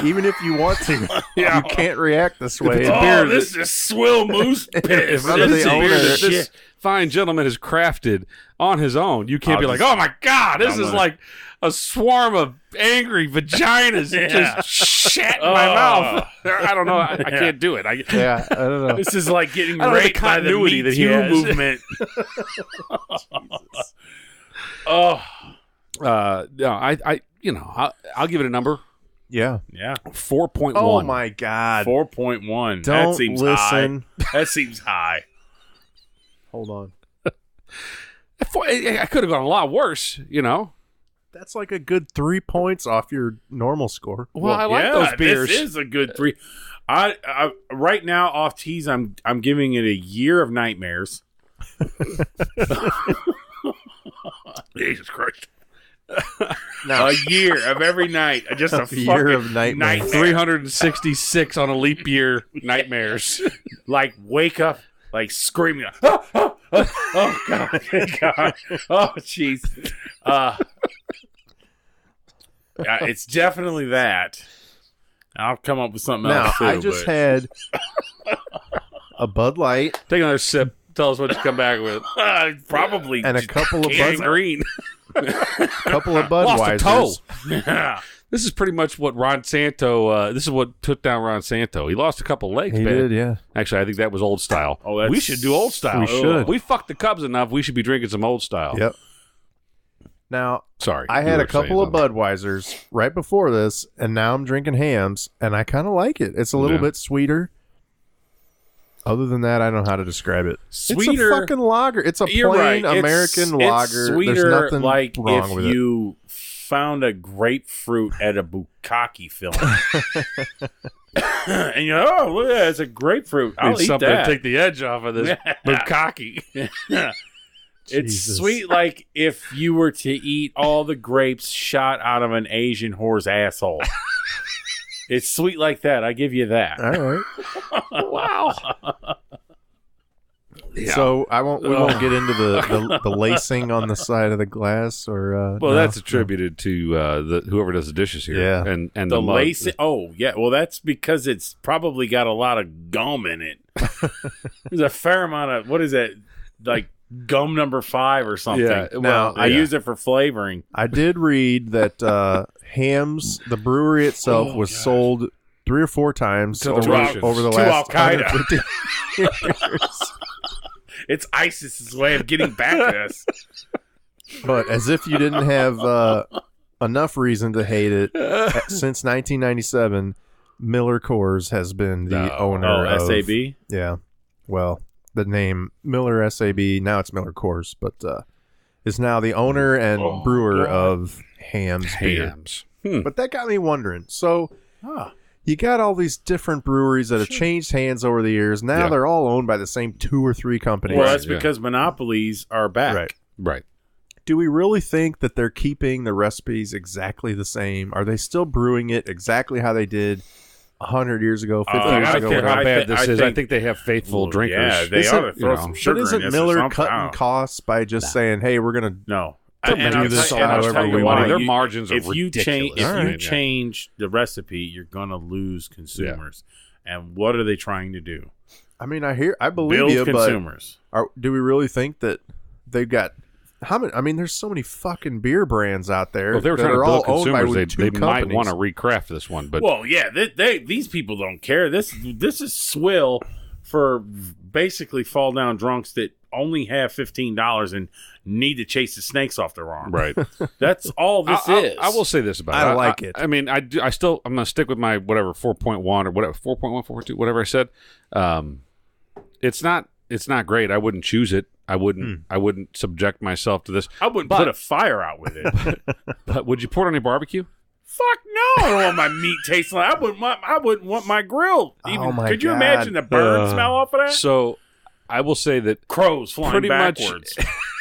Even if you want to, Yeah. you can't react this way. it's a Oh, beer this is swill moose piss. If under This the is a beer owner- that this fine gentleman has crafted on his own. You can't I'll be like, just- oh my God, this I'm is gonna- like a swarm of angry vaginas Yeah. just shat in my Oh. mouth. I don't know. I Yeah. can't do it. Yeah, I don't know. This is like getting I don't know the raped by the continuity Me that he Too has. movement. Oh, No, I'll give it a number. Yeah. yeah. 4.1. Oh my God. 4.1. Don't That seems listen. high. That seems high. Hold on. I could have gone a lot worse, you know. That's like a good 3 points off your normal score. Well, I like yeah, those beers. This is a good 3. I right now off tease. I'm giving it a year of nightmares. Jesus Christ! Now, A year of every night, just a year fucking of nightmares. nightmare. 366 on a leap year nightmares. Like wake up, like screaming, ah, ah, Oh God, thank God. Oh jeez. It's definitely that. I'll come up with something Now, else too. I just had a Bud Light Take another sip. Tell us what you come back with. probably and a couple of Canned Bud, green. couple of Lost a toe. Budweisers. This is pretty much what Ron Santo. This is what took down Ron Santo. He lost a couple legs. He man. did, yeah. Actually, I think that was old style. Oh, that's- we should do old style. We should. We fucked the Cubs enough. We should be drinking some old style. Yep. Now, Sorry, I you had were a couple saying of Budweisers right before this, and now I'm drinking Hams, and I kind of like it. It's a little Yeah. bit sweeter. Other than that, I don't know how to describe it. Sweeter. It's a fucking lager. It's a You're plain right. American It's lager. sweeter, There's nothing like wrong if with it. you found a grapefruit at a bukkake film, and you're like, oh, look at that, it's a grapefruit. I'll Need eat something that. to take the edge off of this bukkake. It's Jesus. sweet, like if you were to eat all the grapes shot out of an Asian whore's asshole. It's sweet like that. I give you that. All right. Wow. Yeah. So we won't get into the lacing on the side of the glass or. Well, no? that's attributed to whoever does the dishes here. Yeah. and The the mug. lace. Oh, yeah. Well, that's because it's probably got a lot of gum in it. There's a fair amount of, what is it? Like gum number 5 or something. Yeah. Now, Well, I use it for flavoring. I did read that Hams, the brewery itself, was sold 3 or 4 times To the over, Russians. over the To last Al-Qaeda. 150 years. It's ISIS's way of getting back at us. But as if you didn't have enough reason to hate it, since 1997, Miller Coors has been the owner of SAB? Yeah. Well, the name Miller SAB, now it's Miller Coors, but is now the owner and brewer of Hams beer. Hams. But that got me wondering. So Ah. you got all these different breweries that have changed hands over the years. Now Yeah. they're all owned by the same 2 or 3 companies. Well, that's Yeah. because monopolies are back. Right. Right. Do we really think that they're keeping the recipes exactly the same? Are they still brewing it exactly how they did 100 years ago, 50 I years I ago? don't care how I bad think- this I is. I think- think they have faithful Well, drinkers. Yeah, they Isn't- ought to throw you know, some But sugar in isn't this or Miller something. cutting costs by just saying, hey, we're going to... No. They'll And do I'll this tell you- and I'll however tell we you want. why. Their You- margins are if you ridiculous. change if All you right. change the recipe, you're gonna lose consumers. And what are they trying to do? I mean, I believe Build you, consumers. but do we really think that they've got... How many? I mean, there's so many fucking beer brands out there Well, if they were that trying to are all build owned by consumers, 2 they might companies. want to recraft this one. But Well, yeah, these people don't care. This is swill for basically fall down drunks that only have $15 and need to chase the snakes off their arm. right. That's all this is. I will say this about I it. like it. I mean, I'm going to stick with my whatever 4.1 or whatever 4.1, 4.2, whatever I said. It's not great. I wouldn't choose it. I wouldn't subject myself to this. I wouldn't But- put a fire out with it. But would you pour it on your barbecue? Fuck no! I don't want my meat tasting like. I wouldn't want my grill. Even, Oh my could you God. imagine the burn smell off of that? So I will say that Crows flying pretty much- backwards.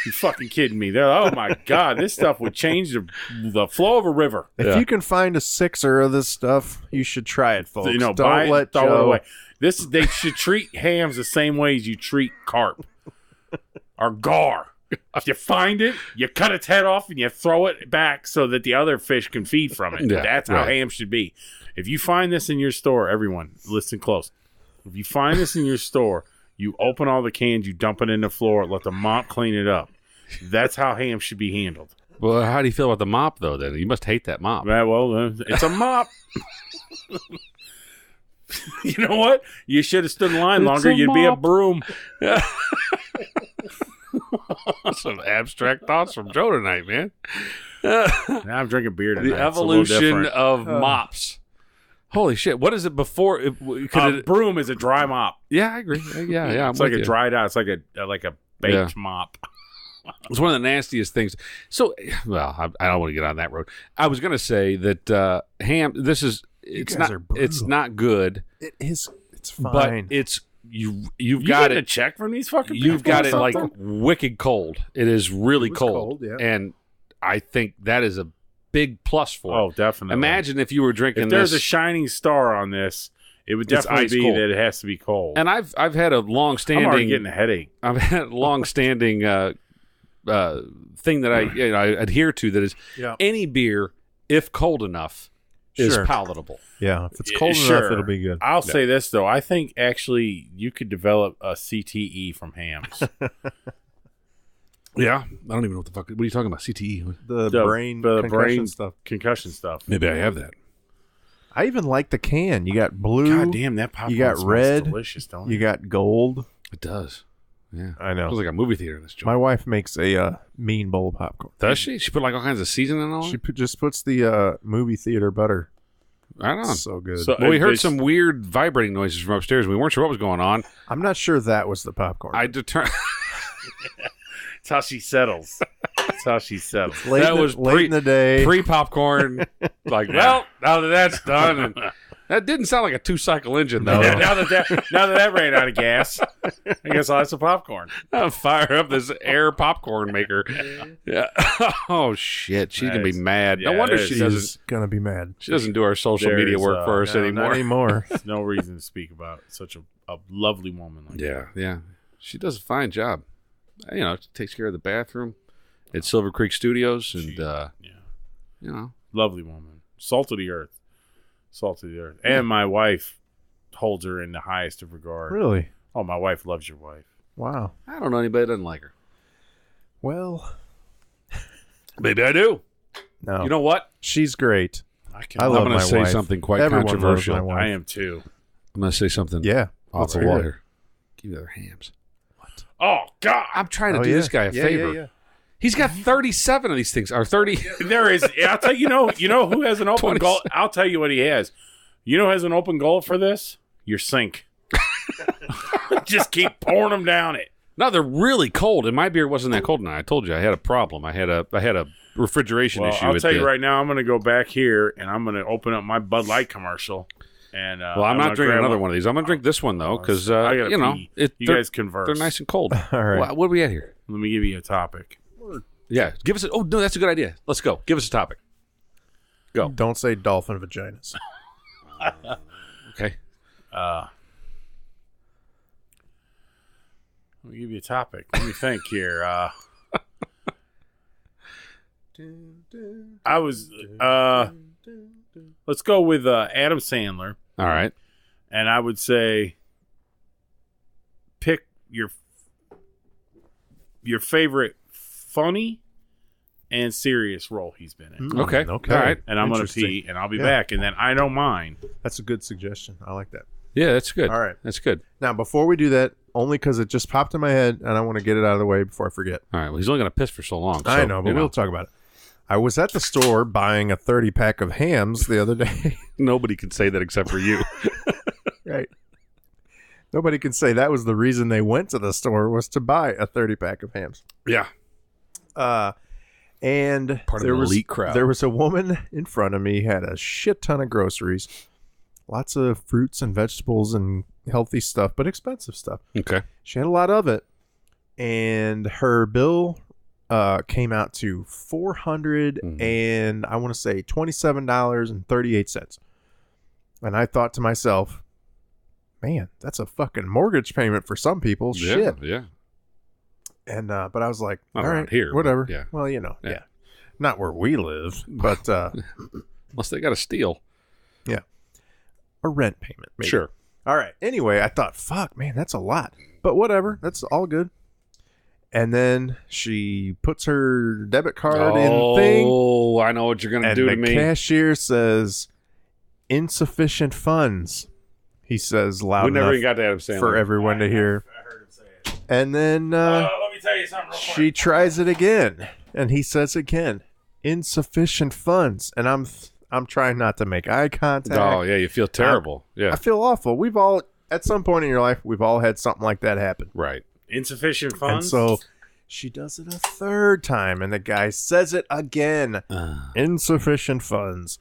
You fucking kidding me? Oh my God! This stuff would change the flow of a river. If Yeah. you can find a 6er of this stuff, you should try it, folks. You know, Don't buy let it, throw it Joe... away. They should treat hams the same way as you treat carp or gar. If you find it, you cut its head off and you throw it back so that the other fish can feed from it. Yeah, That's how right. ham should be. If you find this in your store, everyone, listen close. If you find this in your store, you open all the cans, you dump it in the floor, let the mop clean it up. That's how ham should be handled. Well, how do you feel about the mop, though, then? You must hate that mop. Yeah, well, it's a mop. You know what? You should have stood in line It's longer. a You'd be a mop. broom. Some abstract thoughts from Joe tonight, man. Now I'm drinking beer tonight. The It's a little evolution different. of mops. Holy shit. What is it before? A broom is a dry mop. Yeah, I agree. Yeah, I'm It's like with a you. dried out. It's like a baked Yeah. mop. It's one of the nastiest things. So, well, I don't want to get on that road. I was going to say that ham. It's guys not. are brutal. It's not good, It is. It's but fine. it's you've You got getting a it. check from these fucking You've people got or it like something? wicked cold. It is really It was cold, cold, yeah. and I think that is a big plus for it. Oh, definitely. Imagine if you were drinking if there's this. a shining star on this, It would It's definitely ice be cold. that it has to be cold. And I've had a I'm already long-standing getting a headache. thing that I adhere to that is Yeah. any beer, if cold enough, is Sure. palatable. Yeah, if it's cold Sure. enough, it'll be good. I'll say this though. I think actually you could develop a CTE from Hamm's. Yeah, I don't even know what the fuck. What are you talking about? CTE? The brain the concussion brain stuff. concussion stuff. Maybe I have that. I even like the can. You got blue. God damn, that popcorn You got smells red. delicious, don't You it? got gold. It does. Yeah, I it know. feels like a movie theater in this joint. My wife makes a mean bowl of popcorn. Does she? She put like all kinds of seasoning on She it. just puts the movie theater butter. I don't know. So good. So- Well, we heard It's- some weird vibrating noises from upstairs. We weren't sure what was going on. I'm not sure that was the popcorn. I determined That's how she settles. That's how she settles. late that in the- was late in the day. pre popcorn. Like, well, now that that's done, and that didn't sound like a 2-cycle engine though. Yeah, now that ran out of gas, I guess I'll have some popcorn. I'll fire up this air popcorn maker. Yeah. Oh shit, she's gonna be Nice. mad. No Yeah, wonder it she is. doesn't. She's gonna be mad. She doesn't do our social media There's, work for us No, anymore. not anymore. There's no reason to speak about it. Such a lovely woman. Like Yeah, yeah. She does a fine job. You know, she takes care of the bathroom at Silver Creek Studios, and that. you know, Lovely woman. Salt of the earth. Salt of the earth. And my wife holds her in the highest of regard. Really? Oh, my wife loves your wife. Wow. I don't know anybody that doesn't like her. Well, Maybe I do. no. You know what? She's great. I can. I I'm love going my to say wife. something quite Everyone loves controversial. my wife. I am too. I'm going to say something Yeah. Let's awful hear it. water. Give me their hams. Oh God! I'm trying to Oh, do yeah. this guy a Yeah, favor. yeah, yeah. He's got 37 of these things, or 30. There is. I'll tell you. You know who has an open 27. goal? I'll tell you what he has. You know who has an open goal for this? Your sink. Just keep pouring them down it. No, they're really cold, and my beer wasn't that cold. Now I told you I had a problem. I had a refrigeration Well, issue. I'll at tell you the- right now. I'm going to go back here and I'm going to open up my Bud Light commercial. And Well, I'm not gonna drinking grab another one of these. I'm going to drink this one though, because I gotta you know, pee. You they're, guys converse. they're nice and cold. All right. What are we at here? Let me give you a topic. Yeah, give us. Oh no, that's a good idea. Let's go. Give us a topic. Go. Don't say dolphin vaginas. Okay. Let me give you a topic. Let me think here. I was. Let's go with Adam Sandler, All right. and I would say pick your favorite funny and serious role he's been in. Okay. Okay. All right. And I'm going to Interesting. pee, and I'll be Yeah. back, and then I know mine. That's a good suggestion. I like that. Yeah, that's good. All right. That's good. Now, before we do that, only because it just popped in my head, and I want to get it out of the way before I forget. All right. Well, he's only going to piss for so long. I so, know, but you we'll talk about it. I was at the store buying a 30-pack of hams the other day. Nobody can say that except for you. Right. Nobody can say that was the reason they went to the store was to buy a 30-pack of hams. Yeah. And Part of there an was elite crowd. There was a woman in front of me, had a shit ton of groceries, lots of fruits and vegetables and healthy stuff, but expensive stuff. Okay. She had a lot of it, and her bill came out to $400 and I want to say $27.38. And I thought to myself, man, that's a fucking mortgage payment for some people. Yeah. Shit. Yeah. And but I was like, Not all around right, here, but whatever. yeah. Well, you know, Yeah. yeah. Not where we live, but Unless they got to steal. a rent payment. Maybe. Sure. All right. Anyway, I thought, fuck, man, that's a lot. But whatever. That's all good. And then she puts her debit card in thing. Oh, I know what you're going to And do the to me. cashier says, insufficient funds. He says loud We never enough even got to Adam Sandler. for everyone to hear. I heard him say it. And then Let me tell you something real quick. she tries it again. And he says again, insufficient funds. And I'm trying not to make eye contact. Oh, yeah. You feel terrible. Yeah. I feel awful. We've all, at some point in your life, we've all had something like that happen. Right. Insufficient And funds. so she does it a third time, and the guy says it again. Insufficient funds.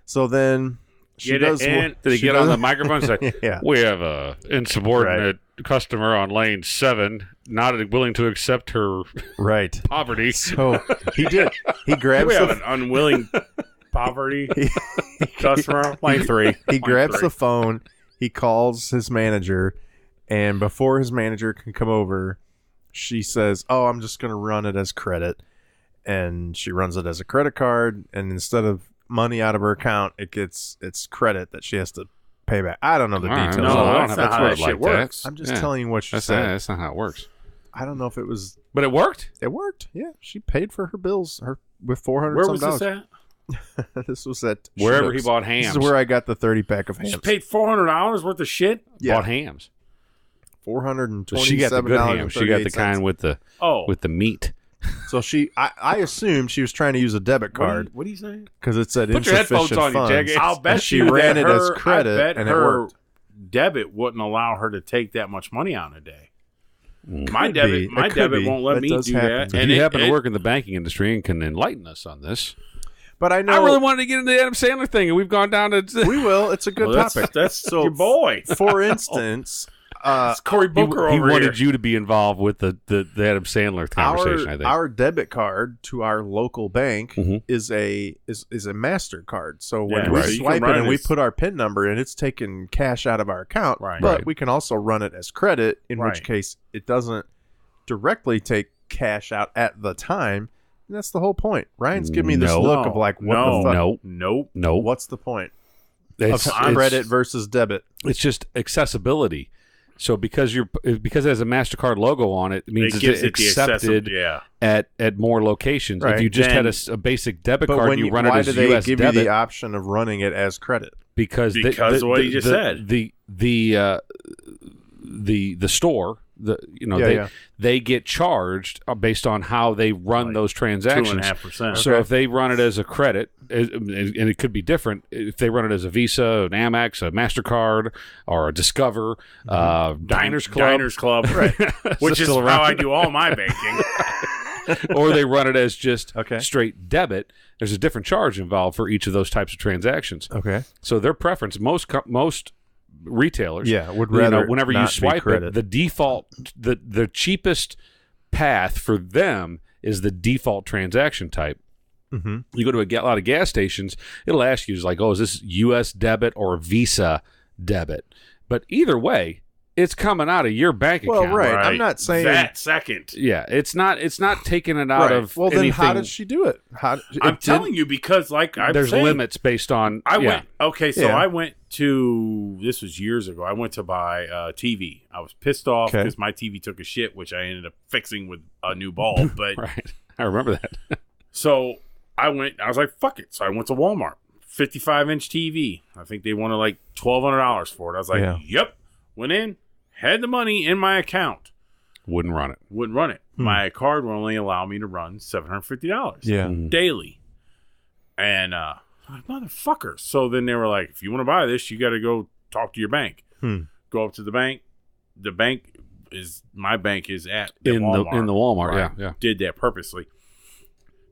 So then she Get it does. in. Did he she get on does- the microphone and say, Yeah. we have a insubordinate customer on lane 7, not willing to accept her Right. poverty. So he did. He grabs we have an the. unwilling poverty customer. Line 3. He grabs the phone. he calls his manager, and before his manager can come over, she says, "Oh, I'm just going to run it as credit." And she runs it as a credit card, and instead of money out of her account, it's credit that she has to pay back. I don't know the details. No, I don't that's have not that how shit that like shit works. that. I'm just telling you what she That's said. that's not how it works. I don't know if it was. But it worked. It worked. Yeah, she paid for her bills. With $400. Where was this at? This was at Wherever he Schnucks. bought This hams. is where I got the 30-pack of hams. She paid $400 worth of shit. Yeah. Bought hams. $427. So she got the good ham. She got the kind with the meat. So I assumed she was trying to use a debit card What are you saying? because it said Put your headphones insufficient on, you funds. jackass. I'll bet she you ran that it as her- credit, I bet and it her worked. debit wouldn't allow her to take that much money out in a day. My Could debit, be. my It could debit be. won't let That me does do happen. that. If you happen to work in the banking industry and can enlighten us on this. But I know I really wanted to get into the Adam Sandler thing, and we've gone down to. we will. It's a good topic. That's So, your boy. For instance, It's Cory Booker he over wanted here. you to be involved with the Adam Sandler conversation. I think our debit card to our local bank Mhm. is a MasterCard. So when Yeah, we right. You swipe can it run and it we as- put our PIN number in, it's taking cash out of our account. Right. But Right. we can also run it as credit, in which Right. case it doesn't directly take cash out at the time. And that's the whole point. Ryan's giving me this No. look of like, what the fuck? no. What's the point It's, of it's- credit versus debit? It's just accessibility. So because it has a MasterCard logo on it, it means It it's gives it the accepted yeah. at more locations. Right. If you just Then- had a basic debit But card, when you run it why as do they U.S. give debit you the option of running it as credit? because Because of what you just said. The store they get charged based on how they run Like those transactions. 2.5%. So if they run it as a credit, and it could be different, if they run it as a Visa, an Amex, a MasterCard, or a Discover, Diners Club, right? Which is still how around. I do all my banking. or they run it as just Okay. straight debit, there's a different charge involved for each of those types of transactions. Okay. So their preference, most retailers, Yeah, would rather whenever you not be swipe credit. it, the default, the cheapest path for them is the default transaction type. Mm-hmm. You go to a lot of gas stations, it'll ask you, like, oh, is this U.S. debit or Visa debit? But either way, it's coming out of your bank account. Well, right. I'm not saying that second. Yeah, it's not taking it out right. of Well, then anything. how did she do it? I'm telling you because, like I'm There's saying, limits based on. I yeah. went. Okay, so Yeah. I went to. This was years ago. I went to buy a TV. I was pissed off Okay. because my TV took a shit, which I ended up fixing with a new bulb. But Right, I remember that. so I went. I was like, "Fuck it." So I went to Walmart. 55-inch TV. I think they wanted like $1,200 for it. I was like, Yeah. "Yep." Went in, had the money in my account. Wouldn't run it. Wouldn't run it. My card will only allow me to run $750 Yeah. daily. And like, motherfucker. So then they were like, if you want to buy this, you got to go talk to your bank. Go up to the bank. The bank is my bank is at the Walmart. in the Walmart. Right. Yeah. Did that purposely.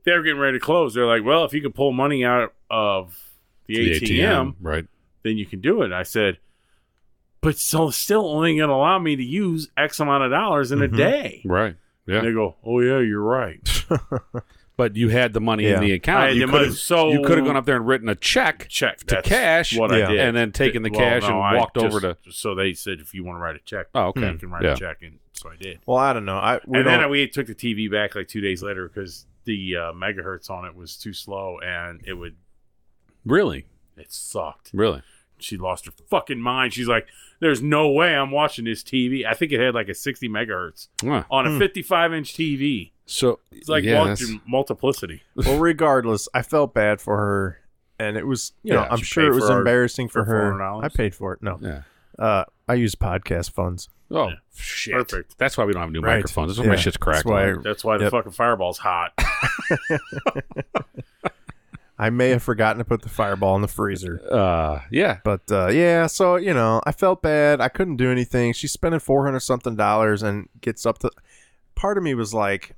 They were getting ready to close. They're like, well, if you can pull money out of the ATM, right? then you can do it. I said, but so still only going to allow me to use X amount of dollars in a day. Right. Yeah. And they go, oh yeah, you're right. But you had the money Yeah. in the I account. had You the could money. have So you could have gone up there and written a check check to That's cash, what Yeah. I did, and then taken the Well, cash no, and I walked just- over to. So they said, if you want to write a check, Oh, okay. you can write Yeah. a check, and so I did. Well, I don't know. And then we took the TV back like 2 days later because the megahertz on it was too slow, and it sucked. Really. She lost her fucking mind. She's like, "There's no way I'm watching this TV." I think it had like a 60 megahertz Huh. on a 55-inch TV. So It's like yeah, watching multiplicity. Well, regardless, I felt bad for her, and it was, you Yeah, know, I'm she sure paid it was for embarrassing for for her. $400? I paid for it. No, yeah. I use podcast funds. Oh Yeah. shit! Perfect. That's why we don't have new Right. microphones. That's why my Yeah. shit's cracked. That's why That's why the Yep. fucking fireball's hot. I may have forgotten to put the Fireball in the freezer. Yeah. But yeah, so you know, I felt bad. I couldn't do anything. She's spending $400 something and gets up to. Part of me was like,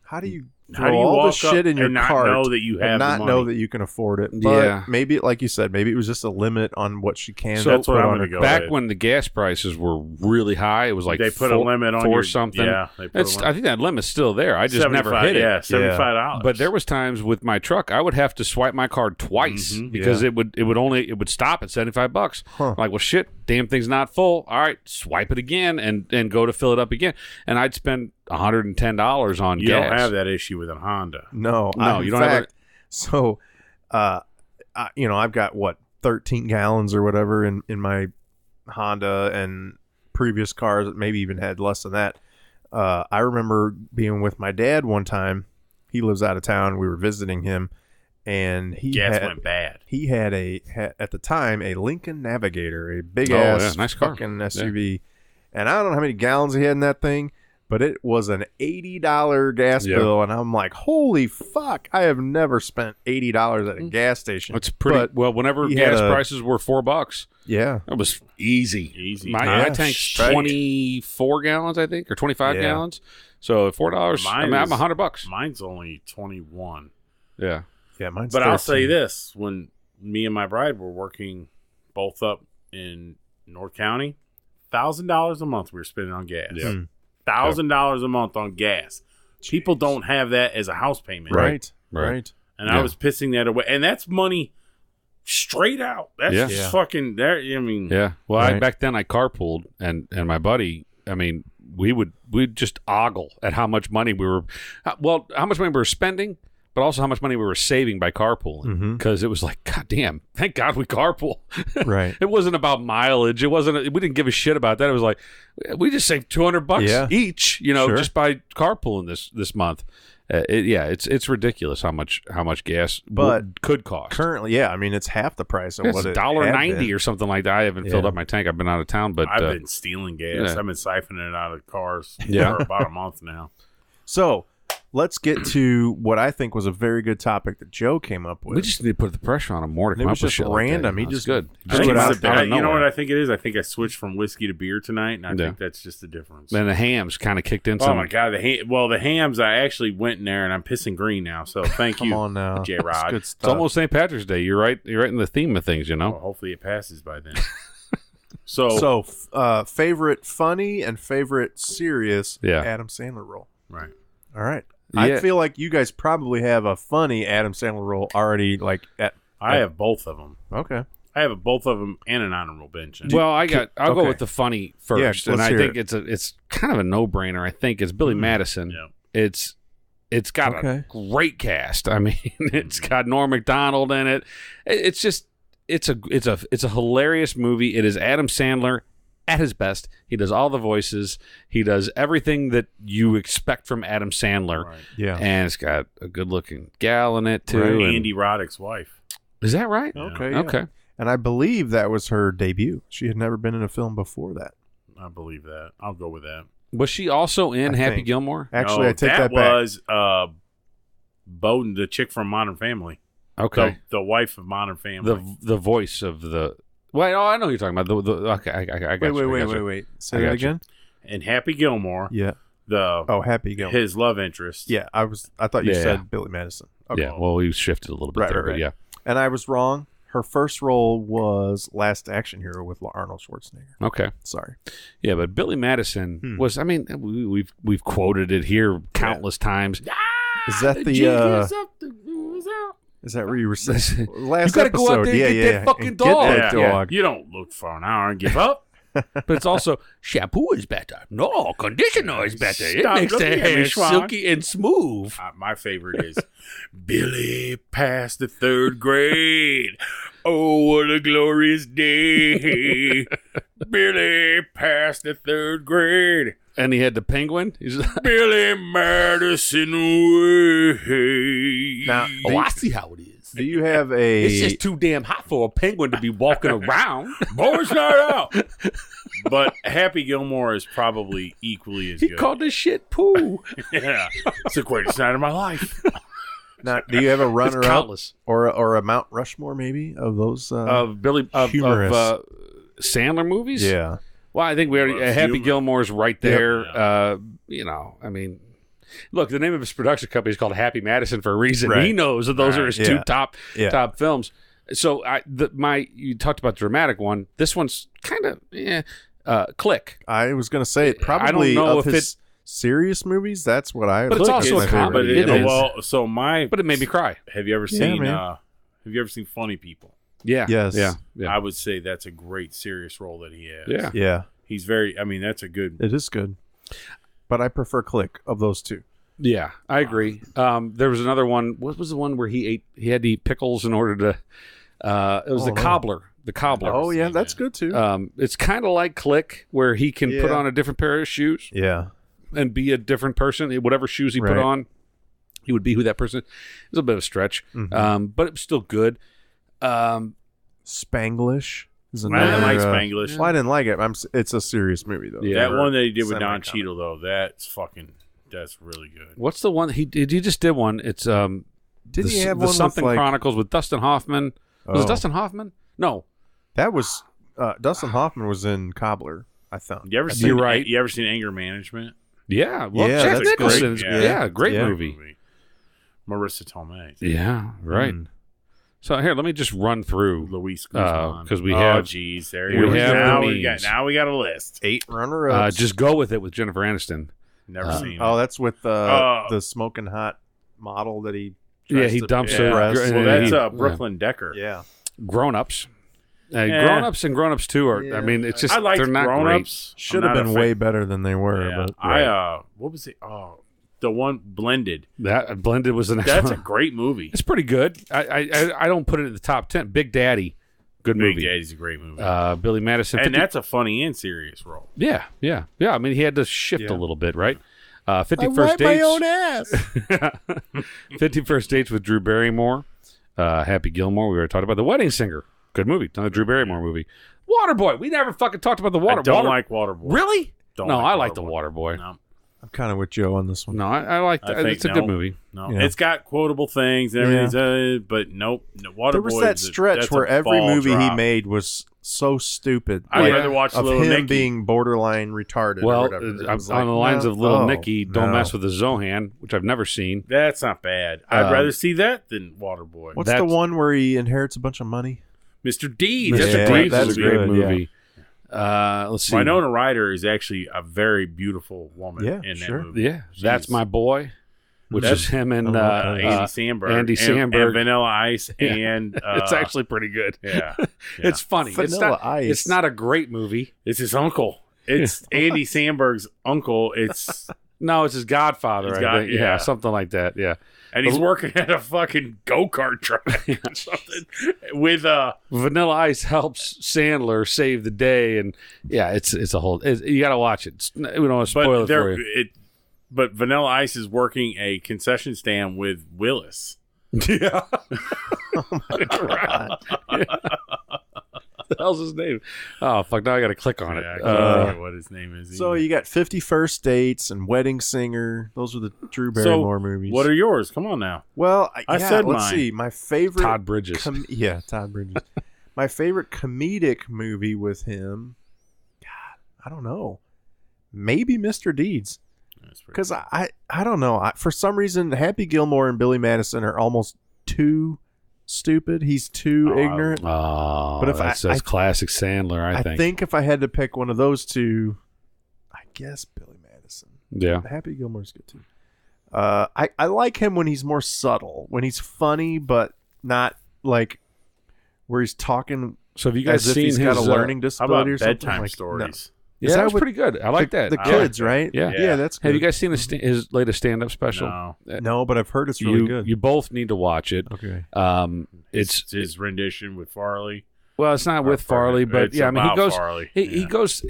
how do you How do throw you all the walk shit up in your and not cart know that you have and the not money? know that you can afford it? But Yeah. maybe, like you said, maybe it was just a limit on what she can. So that's what put I'm on gonna her go cart. Back when the gas prices were really high, it was like They put a limit on for your something. Yeah, they put a limit. I think that limit's still there. I just never hit it. Yeah, $75. But there was times with my truck I would have to swipe my card twice because it would stop at $75. Huh. Like, well, shit, damn thing's not full. All right, swipe it again and go to fill it up again. And I'd spend $110 on You gas. don't have that issue with a Honda. No, you don't have it. So, I've got 13 gallons or whatever in my Honda, and previous cars that maybe even had less than that. I remember being with my dad one time. He lives out of town. We were visiting him, and Gas went bad. He had at the time a Lincoln Navigator, a big ass nice car. fucking SUV, and I don't know how many gallons he had in that thing, but it was an $80 gas bill, and I'm like, holy fuck! I have never spent $80 at a gas station. It's pretty But well. Whenever he gas had prices were $4, yeah, it was easy. My Yeah, tank's straight. 24 gallons, I think, or 25 gallons. So $4. I'm $100. Mine's only 21. Yeah. yeah, mine's. But 13. I'll say this: when me and my bride were working both up in North County, $1,000 a month we were spending on gas. Yeah. $1,000 a month on gas. People don't have that as a house payment. Right. And I was pissing that away. And that's money straight out. That's just fucking there. I mean, Yeah. Well, Right. back then I carpooled, and my buddy, I mean, we'd just ogle at how much money how much money we were spending, but also how much money we were saving by carpooling. Because it was like, God damn, thank God we carpool. Right. It wasn't about mileage. We didn't give a shit about that. It was like, we just saved $200 each, Sure. just by carpooling this month. It's ridiculous how much gas could cost. Currently, I mean, it's half the price of It's what it $1.90 had been. or something like that. I haven't filled up my tank. I've been out of town, but I've been stealing gas. yeah. I've been siphoning it out of cars Yeah. for about a month now. So, let's get to what I think was a very good topic that Joe came up with. we just need to put the pressure on him more to And it come was up with just shit like that. random. He That's just- good. I I think think it's it's the- you know what I think it is? I think I switched from whiskey to beer tonight, and I think that's just the difference. Then the hams kind of kicked in. Oh Some, my god! The hams. I actually went in there, and I'm pissing green now. So thank Come you, on now. J. That's Rod. good It's stuff. almost St. Patrick's Day. You're right. You're right in the theme of things. Well, hopefully it passes by then. So So, favorite funny and favorite serious Yeah. Adam Sandler role. right. All right. Yeah. I feel like you guys probably have a funny Adam Sandler role already. I have both of them. Okay. I have both of them and an honorable mention. Well, I'll go okay. with the funny first, Yeah, and let's I hear think it. it's kind of a no brainer. I think it's Billy Madison. Yeah. It's got Okay. a great cast. I mean, it's got Norm Macdonald in it. It's just it's a hilarious movie. It is Adam Sandler at his best. He does all the voices. He does everything that you expect from Adam Sandler. Right. Yeah. And it's got a good-looking gal in it too. Right. and- Andy Roddick's wife. is that right? Okay. Yeah. Okay. And I believe that was her debut. She had never been in a film before that. I believe that. I'll go with that. Was she also in I Happy think. Gilmore? Actually, No, I take that back. was Bowden, the chick from Modern Family. Okay. The wife of Modern Family. The voice of the. Wait, I know who you're talking about. Okay, I got you. I got you. Wait. Say I that got you. again? and Happy Gilmore, Yeah. the Happy Gilmore. his love interest. Yeah, I thought you Yeah. said Billy Madison. Okay. Yeah, well, we shifted a little bit Right, there, right, but right. yeah. And I was wrong. Her first role was Last Action Hero with Arnold Schwarzenegger. Okay. Sorry. Yeah, but Billy Madison was. I mean, we've quoted it here countless times. Is that the is that where you were saying last You gotta go out episode? there and yeah, get yeah, that fucking and dog. Get that Yeah. dog. You don't look for an hour and give up. But it's also shampoo is better. No, conditioner is better. It Stop makes the looking at me, hair Schwan. silky and smooth. My favorite is Billy passed the third grade. Oh, what a glorious day. Billy passed the third grade. And he had the penguin. He's Billy Madison way. Now, oh, I see how it is. do you have a? It's just too damn hot for a penguin to be walking around. Boys not out. But Happy Gilmore is probably equally as He good. called this shit poo. Yeah. It's the greatest night of my life. now, do you have a It's runner up countless. or a Mount Rushmore maybe of those? Of Billy of humorous. Sandler movies. Yeah. Well, I think we already Well, Happy humor. Gilmore's right there. Yep. You know, I mean, Look, the name of his production company is called Happy Madison for a reason. Right. He knows that those are his two top films. So you talked about the dramatic one. This one's kind of Click. I was going to say probably I don't know of if his serious movies. That's what I. But it's also a comedy. But But it made me cry. Have you ever seen? Have you ever seen Funny People? Yeah. Yes. Yeah. I would say that's a great serious role that he has. Yeah. Yeah. He's very. I mean, that's a good. It is good, but I prefer Click of those two. Yeah, I agree. There was another one. What was the one where he had to eat pickles in order to? It was Cobbler. The Cobbler. Oh yeah, that's good too. It's kind of like Click, where he can put on a different pair of shoes. Yeah. And be a different person. Whatever shoes he put on, he would be who that person is. It was a bit of a stretch, but it was still good. Spanglish. I didn't like Spanglish. Well, I didn't like it. It's a serious movie though. Yeah. That one that he did with Don Cheadle though, that's really good. What's the one he just did one? It's Did he have the one Something with, Chronicles with Dustin Hoffman? Was it Dustin Hoffman? No, that was Dustin Hoffman was in Cobbler. I found. You ever seen Anger Management? Yeah, well, Yeah, Jack that's Nicholson's great. great Yeah. movie. Marissa Tomei. Yeah, right. So here, let me just run through Luis Guzman. because we have. Geez, there we you go. have Now we got a list. 8 runner-ups. Just go with it with Jennifer Aniston. Never seen. Oh, it. that's with the smoking hot model that he. He dumps her. Well, that's Brooklyn Decker. Yeah. Grown Ups. Grown Ups and Grown Ups 2 are. Yeah. I mean, it's just I like they're not Grown great. Ups. Should have been way better than they were. Yeah. But what was it? Oh, the one Blended. That Blended was the next That's one. a great movie. It's pretty good. I don't put it in the top 10. Big Daddy, good movie. Big Daddy's a great movie. Billy Madison, and that's a funny and serious role. Yeah. I mean, he had to shift a little bit, right? 51st I wipe Dates. my own ass. 51st Dates with Drew Barrymore. Happy Gilmore. We already talked about The Wedding Singer. Good movie. Another Drew Barrymore movie. Waterboy. We never fucking talked about the Waterboy. I don't like Waterboy. Really? Don't I like like the Waterboy. Waterboy. No. I'm kind of with Joe on this one. No, I like that. It's a good movie. No, Yeah. it's got quotable things and everything, but nope. No, Waterboy. There was that stretch where every movie he made was so stupid. I'd rather watch of Little him Nicky. being borderline retarded. Well, or whatever. It on was the lines of Little Nicky, Don't no. Mess with the Zohan, which I've never seen. That's not bad. I'd rather see that than Waterboy. What's the one where he inherits a bunch of money? Mr. Deeds. Mr. That's a great Deeds is a movie. great good, movie. Let's see. Winona Ryder is actually a very beautiful woman in sure. that movie. Yeah, That's My Boy, which is him and Andy Samberg. Andy And Samberg. Vanilla Ice. And it's actually pretty good. Yeah. It's funny. Vanilla Ice. It's not a great movie. It's his uncle. It's Andy Samberg's uncle. It's No, it's his godfather. I think. Yeah, something like that. Yeah. and he's working at a fucking go-kart track or something with Vanilla Ice helps Sandler save the day, and it's a whole. You got to watch it. We don't want to spoil it for you. But Vanilla Ice is working a concession stand with Willis. Yeah. Oh my God. What the hell's his name? Oh fuck! Now I got to click on it. I can't think of what his name is. So you got 51st Dates and Wedding Singer. Those are the Drew Barrymore movies. What are yours? Come on now. Well, I said let's mine. see. My favorite Todd Bridges. Todd Bridges. My favorite comedic movie with him. God, I don't know. Maybe Mr. Deeds. Because I don't know. For some reason, Happy Gilmore and Billy Madison are almost too stupid. He's too ignorant. But if that's classic Sandler, I think. I think if I had to pick one of those two, I guess Billy Madison. Yeah. Happy Gilmore's good too. I like him when he's more subtle, when he's funny, but not like where he's talking. So have you guys as if seen he's got a his learning How disability about or something? bedtime Like, stories? Yeah, that was pretty good. I like that. The kids, right? Yeah. That's good. Have you guys seen his latest stand-up special? No. No, but I've heard it's really good. You both need to watch it. Okay. It's his rendition with Farley. Well, it's not with Farley, but it's yeah, I mean, he about goes. Farley. He goes.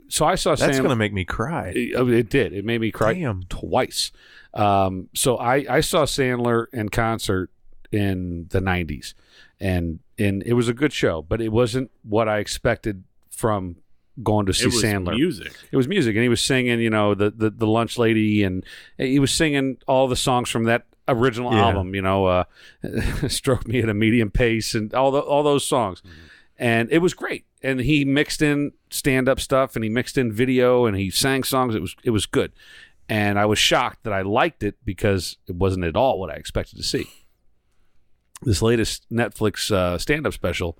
So I saw. That's going to make me cry. It did. It made me cry Damn. twice. So I saw Sandler in concert in the '90s, and it was a good show, but it wasn't what I expected from going to see Sandler. It was music, and he was singing, the Lunch Lady, and he was singing all the songs from that original album, Stroke Me at a Medium Pace, and all those songs. Mm-hmm. And it was great. And he mixed in stand-up stuff, and he mixed in video, and he sang songs. It was good. And I was shocked that I liked it because it wasn't at all what I expected to see. This latest Netflix stand-up special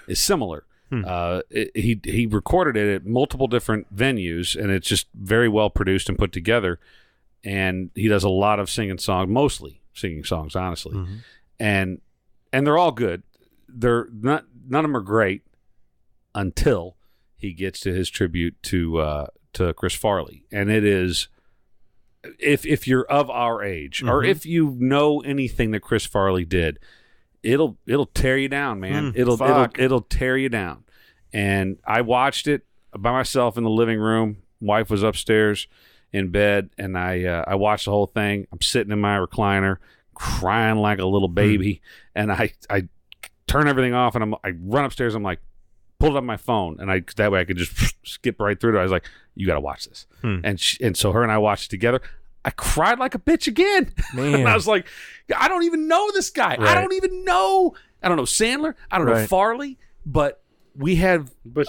is similar. He recorded it at multiple different venues, and it's just very well produced and put together. And he does a lot of singing songs, mostly singing songs, honestly. And they're all good. They're not, none of them are great until he gets to his tribute to Chris Farley, and it is. If you're of our age, or if you know anything that Chris Farley did, it'll tear you down, man. It'll tear you down. And I watched it by myself in the living room. Wife was upstairs in bed, and I watched the whole thing. I'm sitting in my recliner, crying like a little baby, and I turn everything off, and I run upstairs. I'm like, pulled up my phone, and that way I could just skip right through it. I was like, you got to watch this. And so her and I watched it together. I cried like a bitch again. Man. And I was like, I don't even know this guy. Right. I don't know Sandler. I don't know Farley, but we have a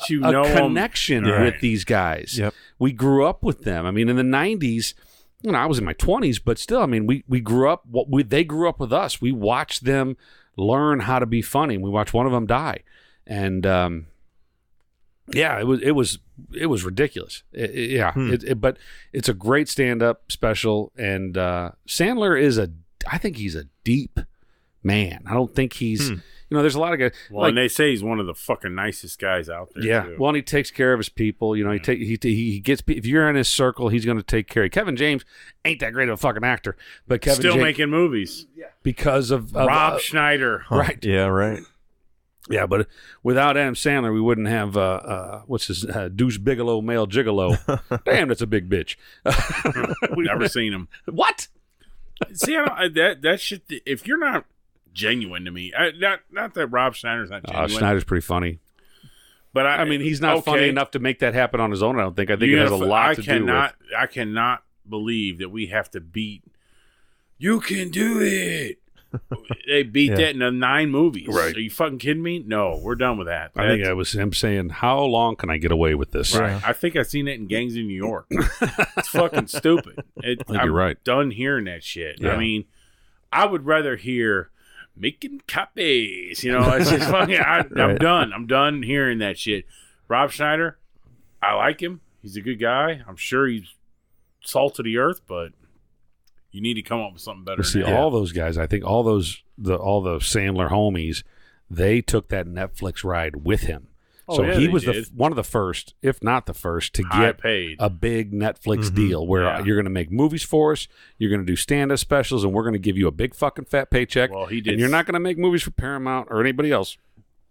connection with these guys. Yep. We grew up with them. I mean, in the 90s, I was in my 20s, but still, I mean, we grew up, they grew up with us. We watched them learn how to be funny. We watched one of them die. And, it was ridiculous. But it's a great stand-up special, and Sandler I think he's a deep man. I don't think he's, there's a lot of guys. Well, and they say he's one of the fucking nicest guys out there. Yeah. Too. Well, and he takes care of his people. He gets, if you're in his circle, he's going to take care of you. Kevin James ain't that great of a fucking actor, but Kevin still James, making movies. Yeah. Because of Rob Schneider. Right. Yeah, right. Yeah, but without Adam Sandler, we wouldn't have what's his Deuce Bigelow, male gigolo. Damn, that's a big bitch. We've never seen him. What? See, that shit. If you're not genuine to me, not that Rob Schneider's not genuine. Schneider's pretty funny, but I mean, he's not funny enough to make that happen on his own. I don't think. I think it has a lot to do with. I cannot believe that we have to beat. You can do it. They beat that in the 9 movies. Right. Are you fucking kidding me? No, we're done with that. I think that was him saying, how long can I get away with this? Right. I think I've seen it in Gangs in New York. It's fucking stupid. You're right. Done hearing that shit. Yeah. I mean, I would rather hear making copies. It's just fucking, I'm done. I'm done hearing that shit. Rob Schneider, I like him. He's a good guy. I'm sure he's salt of the earth, but you need to come up with something better. See, all those guys, I think all the Sandler homies, they took that Netflix ride with him. So he was one of the first, if not the first, to get a big Netflix deal where you're going to make movies for us, you're going to do stand-up specials, and we're going to give you a big fucking fat paycheck. Well, he did. And you're not going to make movies for Paramount or anybody else.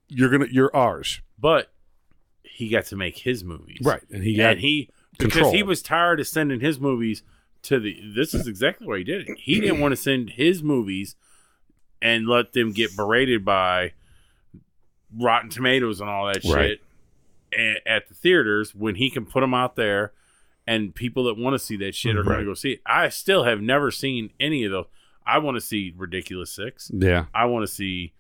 You're ours. But he got to make his movies, right? And because he was tired of sending his movies to this is exactly why he did it. He didn't want to send his movies and let them get berated by Rotten Tomatoes and all that shit at the theaters when he can put them out there and people that want to see that shit are going to go see it. I still have never seen any of those. I want to see Ridiculous Six. Yeah. I want to see,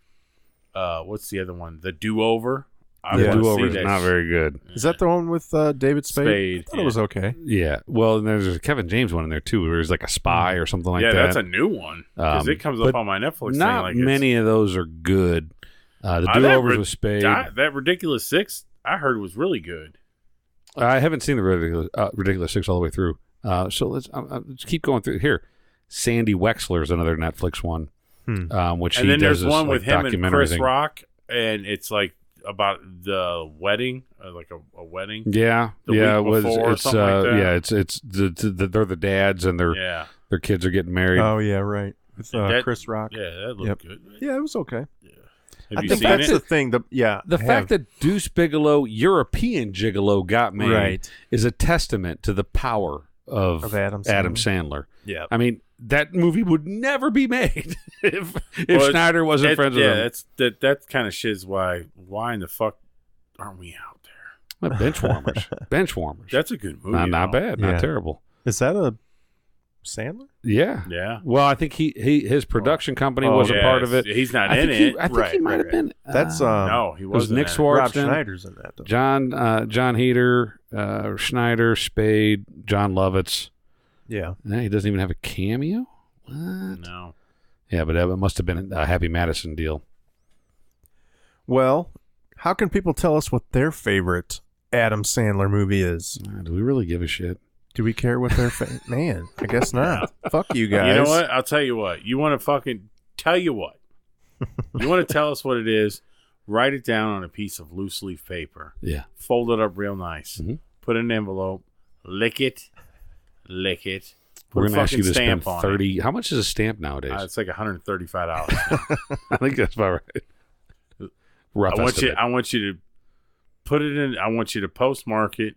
what's the other one? The Do-Over. The Do-Over is not very good. Is that the one with David Spade? I thought it was okay. Yeah. Well, and there's a Kevin James one in there, too, where he's like a spy or something like that. Yeah, that's a new one. Because it comes up on my Netflix thing. Not many of those are good. The Do-Overs with Spade. That Ridiculous Six, I heard, was really good. I haven't seen the Ridiculous Six all the way through. So let's keep going through here. Sandy Wexler is another Netflix one, which and he then does there's one like with him and Chris thing. Rock, and it's like about the wedding, like a wedding. Yeah, it was. It's it's they're the dads and their kids are getting married. Oh yeah, right. With Chris Rock. Yeah, that looked good. Yeah, it was okay. Yeah. I think that's the thing. The fact that Deuce Bigelow, European Gigolo, got made is a testament to the power of Adam Sandler. Yeah, I mean that movie would never be made if Schneider wasn't friends with him. That kind of shit is why in the fuck aren't we out there? Benchwarmers. That's a good movie. Not bad. Not terrible. Is that a Sandler? Yeah. Well, I think his production company was a part of it. He's not in it. I think he might have been. That's no, he wasn't. It was Nick Swartzen. Rob Schneider's in that. Though. John Heater, Schneider, Spade, John Lovitz. Yeah. Nah, he doesn't even have a cameo? What? No. Yeah, but it must have been a Happy Madison deal. Well, how can people tell us what their favorite Adam Sandler movie is? Do we really give a shit? Do we care what their man? I guess not. Fuck you guys. You know what? I'll tell you what. You want to fucking tell you what? You want to tell us what it is? Write it down on a piece of loose leaf paper. Yeah. Fold it up real nice. Mhm. Put it in an envelope. Lick it. Put We're a going to ask you fucking to spend stamp on 30. How much is a stamp nowadays? It's like $135. I think that's about right. Rough estimate. I want you to put it in. I want you to postmark it.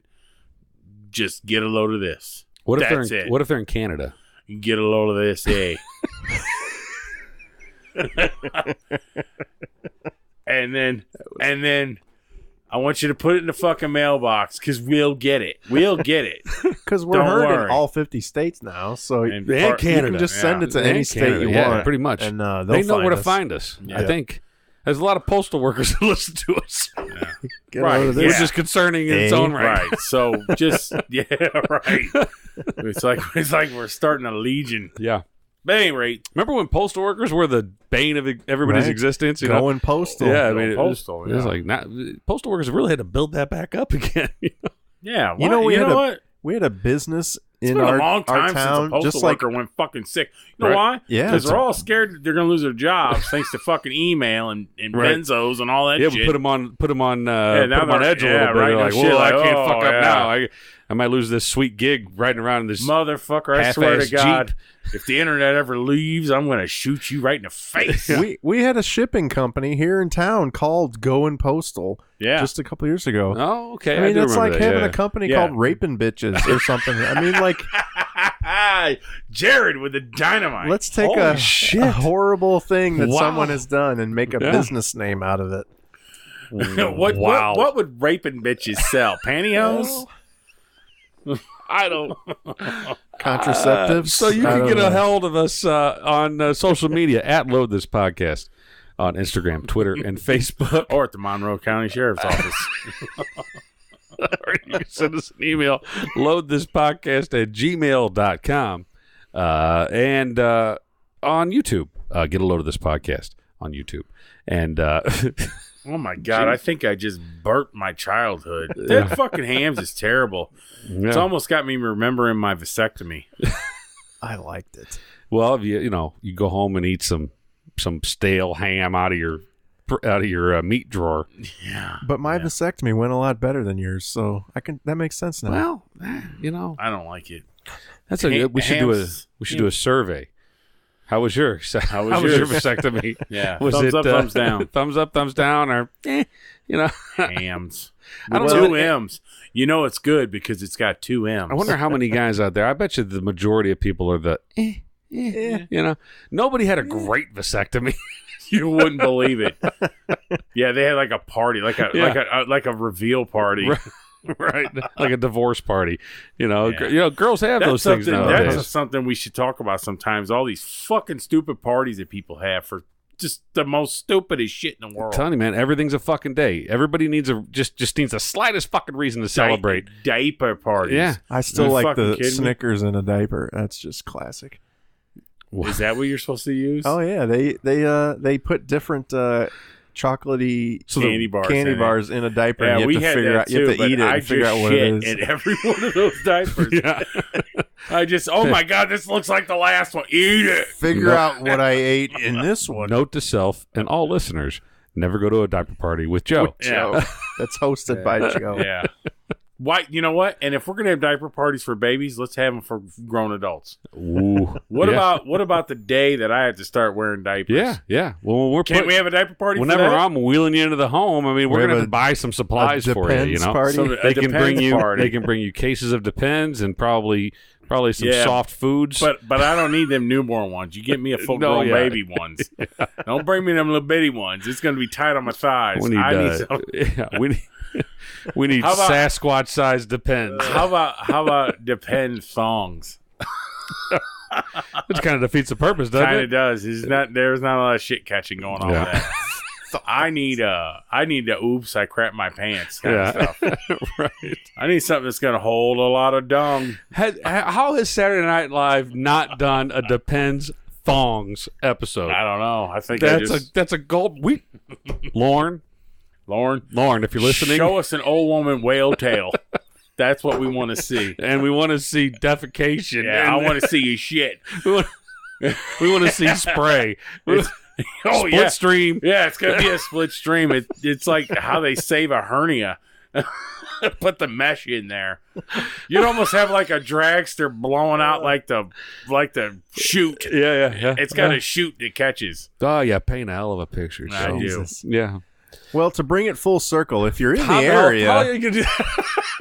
Just get a load of this. What if That's they're in, it. What if they're in Canada? You get a load of this, eh? and then I want you to put it in the fucking mailbox because we'll get it. We'll get it. Because we're Don't heard worry. in all 50 states now, so And you Canada. can just send it to And any state Canada. you Yeah, want. pretty much. And They know where to us. find us, Yeah. I think. There's a lot of postal workers who listen to us. Get Right, out of yeah. this. Which is concerning in its Eh? own right. Right. So just right. It's like we're starting a legion. Yeah. But at any rate, Remember when postal workers were the bane of everybody's Right. existence? You know? Going postal. Yeah, I mean, postal. it was like postal workers really had to build that back up again. yeah. You know, what? we had a business It's in been our, a long our time since a town, postal just like worker went fucking sick. You know Right. why? Yeah, Because it's they're all scared that they're going to lose their jobs thanks to fucking email and Right. benzos and all that Yeah, shit. we put them on now edge a they're- little bit. right, They're no like, shit, well, I like, can't oh, fuck up yeah. now. I might lose this sweet gig riding around in this Motherfucker, I swear to half-ass God, Jeep. if the internet ever leaves, I'm going to shoot you right in the face. we had a shipping company here in town called Going Postal Yeah. just a couple years ago. Oh, okay. I mean, do it's remember like that, having yeah. a company Yeah. called Raping Bitches or something. I mean, like, Jared with the dynamite. let's take Holy a shit. horrible thing that Wow. someone has done and make a Yeah. business name out of it. What would raping bitches sell? Pantyhose? I don't. Contraceptives. So you I can don't get a know. hold of us on social media at Load This Podcast on Instagram, Twitter, and Facebook. Or at the Monroe County Sheriff's Office. Or you can send us an email, loadthispodcast@gmail.com. And on YouTube, get a load of this podcast on YouTube. And Oh my God, I think I just burnt my childhood. That fucking Hams is terrible. It's yeah. almost got me remembering my vasectomy. I liked it. Well, if you go home and eat some stale ham out of your meat drawer. Yeah. But my vasectomy went a lot better than yours, so that makes sense now. Well, I don't like it. that's we should do a survey. How was yours? How was your yours? vasectomy? Yeah. Was thumbs it up, thumbs down. Thumbs up, thumbs down, or Hams. I With don't two know. M's. You know it's good because it's got two M's. I wonder how many guys out there. I bet you the majority of people are the. Nobody had a great vasectomy. You wouldn't believe it. Yeah, they had like a party, like a reveal party. Right, like a divorce party. Yeah. Girls have those things something, nowadays. that's something we should talk about sometimes. All these fucking stupid parties that people have for just the most stupidest shit in the I'm world. telling you, man, everything's a fucking day. Everybody needs just needs the slightest fucking reason to celebrate. Diaper parties. Yeah. I still You like fucking the kidding me? Snickers in a diaper. That's just classic. Is that what you're supposed to use? Oh yeah, they put different chocolatey Candy bars in in a diaper. Yeah, and you we have to had figure that out. too, You have to but eat it I and figure just out what it shit is. in every one of those diapers. Yeah. oh my God, this looks like the last one. Eat it. Figure out what I ate in this one. Note to self and all listeners: never go to a diaper party with Joe. Yeah. That's hosted by Joe. Yeah. Why? You know what? And if we're gonna have diaper parties for babies, let's have them for grown adults. Ooh. What Yeah. about the day that I have to start wearing diapers? Yeah. Well, when Can't we have a diaper party? whenever for that? I'm wheeling you into the home, I mean, we're We gonna have have to buy some supplies a for you. Depends You know, party? So they can bring Depends you. party. They can bring you cases of Depends and probably some Yeah. soft foods. But I don't need them newborn ones. You get me a full grown yeah. baby ones. Don't bring me them little bitty ones. It's gonna be tight on my thighs. we need, I need some. we need How about- Sasquatch sized Depends. How about Depend thongs? Which kind of defeats the purpose, doesn't Kind of it? does. There's not a lot of shit catching going on Yeah. with that. I need a oops, I crap my pants kind of stuff. Right. I need something that's going to hold a lot of dung. How has Saturday Night Live not done a Depends Thongs episode? I don't know. I think that's a gold. Lauren, if you're listening, show us an old woman whale tail. That's what we want to see. And we want to see defecation. Yeah, I want to see you shit. We want to see spray. Split stream. Yeah, it's gonna be a split stream. It's like how they save a hernia. Put the mesh in there. You'd almost have like a dragster blowing out like the chute. Yeah. It's got a chute that catches. Oh yeah, paint a hell of a picture. I do. Yeah. Well, to bring it full circle, if you're in the area,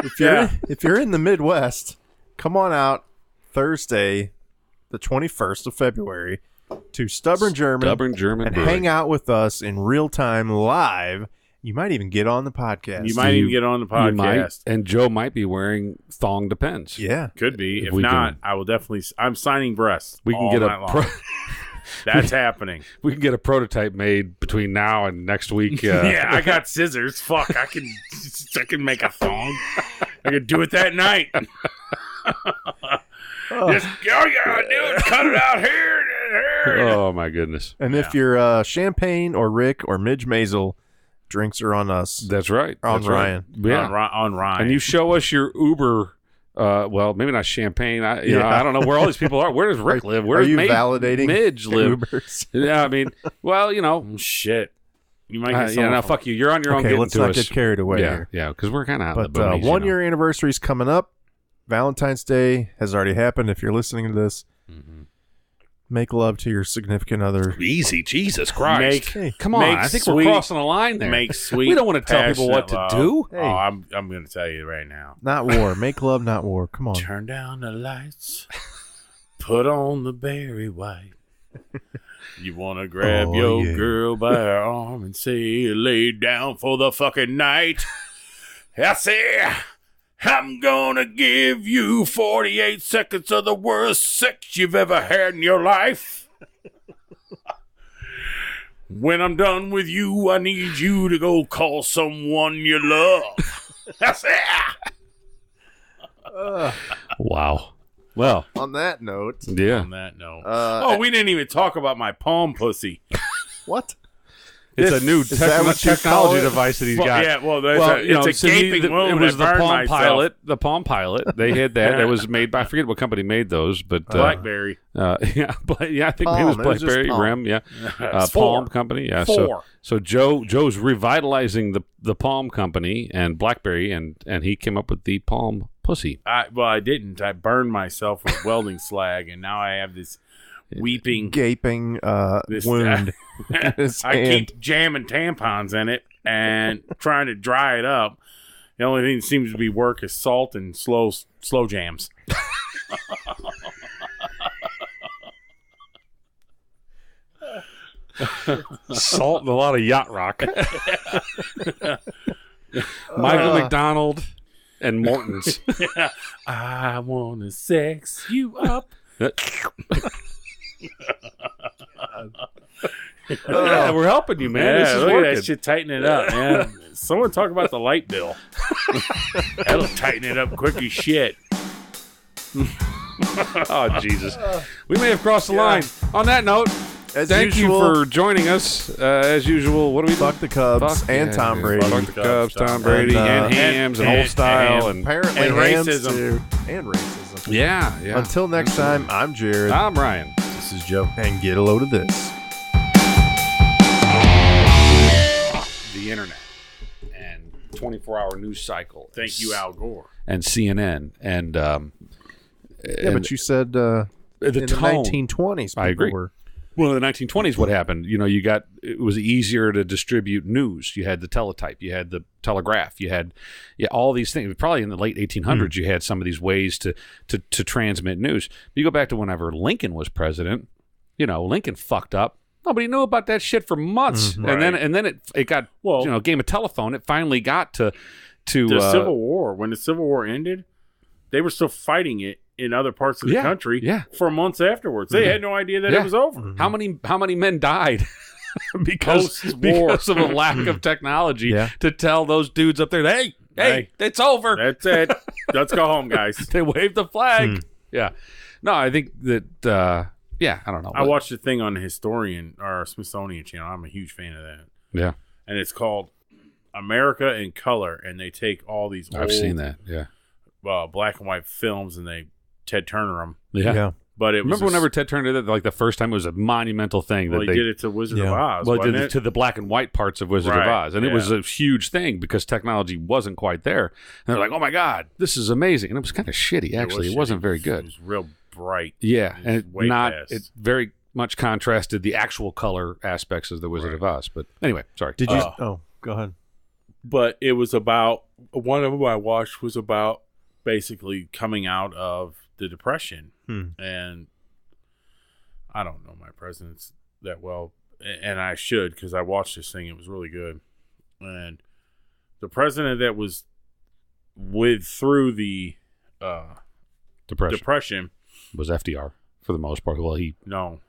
if you're in the Midwest, come on out Thursday, the 21st of February, to Stubborn German and Brewing. hang out with us in real time live. You might even get on the podcast. You might even get on the podcast. And Joe might be wearing thong depends. Yeah. Could be. If not, I will definitely. I'm signing breasts. We can get That's happening. We can get a prototype made between now and next week. Yeah, I got scissors. Fuck, I can make a thong. I could do it that night. Just all you gotta do is cut it out here and here. Oh my goodness! And if you're Champagne or Rick or Midge Maisel, drinks are on us. That's right. On Ryan. Right. Yeah, on Ryan. And you show us your Uber. Well, maybe not Champagne. I don't know where all these people are. Where does Rick live? Where does validating Midge live? Ubers? Yeah, I mean, well, shit. You might get no, fuck you. You're on your own. Okay, let's not get carried away here. Yeah, because we're kind of out of the But boonies, 1 year anniversary is coming up. Valentine's Day has already happened. If you're listening to this, make love to your significant other. Easy, Jesus Christ! Come on, I think we're crossing a line there. Make sweet. We don't want to tell people what to do. Hey. Oh, I'm going to tell you right now. Not war. Make love, not war. Come on. Turn down the lights. Put on the berry white. You want to grab your girl by her arm and say, lay down for the fucking night. I say, I'm gonna give you 48 seconds of the worst sex you've ever had in your life. When I'm done with you, I need you to go call someone you love. That's it. Wow. Well, on that note. Yeah. On that note. We didn't even talk about my palm pussy. What? It's a new technology device that he's got. Yeah, it's a gaping wound. It was the Palm myself. Pilot. The Palm Pilot. They had that. It was made by, I forget what company made those, but BlackBerry. I think maybe it was BlackBerry, RIM. Yeah, Palm Company. Yeah, so Joe's revitalizing the Palm Company and BlackBerry, and he came up with the Palm Pussy. I didn't. I burned myself with welding slag, and now I have this weeping, gaping wound. I keep jamming tampons in it and trying to dry it up. The only thing that seems to be work is salt and slow jams. Salt and a lot of yacht rock. Michael McDonald and Morton's. I want to sex you up. We're helping you, man. This is look working. at that shit. Tighten it up, man. Someone talk about the light bill. That'll tighten it up quick as shit. Oh, Jesus. We may have crossed the line. On that note, thank you for joining us. As usual, what do we do? Fuck the Cubs and Tom Brady. Fuck the Cubs, Tom Brady, and Hams, and Old Style, and apparently racism. Too. And racism. Yeah. Until next time, I'm Jared. I'm Ryan. This is Joe. And get a load of this. The internet and 24-hour news cycle. Thank you, Al Gore. And CNN. And but you said in the 1920s. I agree. Well, in the 1920s, what happened? It was easier to distribute news. You had the teletype, you had the telegraph, you had all these things. Probably in the late 1800s, you had some of these ways to transmit news. You go back to whenever Lincoln was president. Lincoln fucked up. Nobody knew about that shit for months, and then it got game of telephone. It finally got to the Civil War. When the Civil War ended, they were still fighting it in other parts of the country for months afterwards. They had no idea that it was over. How many men died because of a lack of technology to tell those dudes up there, hey, it's over. That's it. Let's go home, guys. They waved the flag. Yeah. No, I think that, I don't know. I watched a thing on the Historian or Smithsonian channel. I'm a huge fan of that. Yeah. And it's called America in Color, and they take all these I've seen that, black and white films, and they Ted Turner them. Yeah. But it was remember whenever Ted Turner did that, like the first time, it was a monumental thing. Well, he did it to Wizard of Oz. Well, he did it to the black and white parts of Wizard of Oz. And it was a huge thing because technology wasn't quite there. And they're like, oh my God, this is amazing. And it was kind of shitty, actually. It wasn't very good. It was real bright. Yeah. And it very much contrasted the actual color aspects of the Wizard of Oz. But anyway, sorry. Did you? Go ahead. But it was about, one of them I watched was about basically coming out of the Depression. And I don't know my presidents that well, and I should, because I watched this thing. It was really good. And the president that was through the Depression was FDR for the most part. Well, he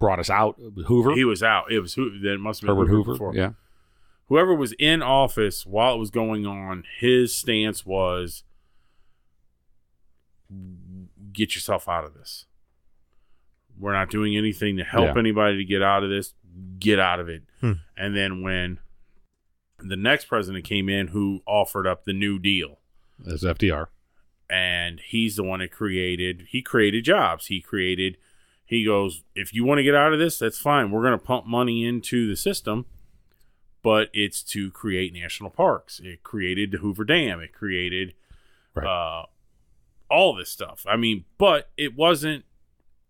brought us out. Hoover. He was out. It was That must have been Herbert Hoover. Before. Yeah. Whoever was in office while it was going on, his stance was, get yourself out of this. We're not doing anything to help anybody to get out of this. Get out of it. And then when the next president came in, who offered up the New Deal, as FDR, and he's the one that created jobs. He goes, if you want to get out of this, that's fine. We're going to pump money into the system, but it's to create national parks. It created the Hoover Dam. It created all this stuff. I mean, but it wasn't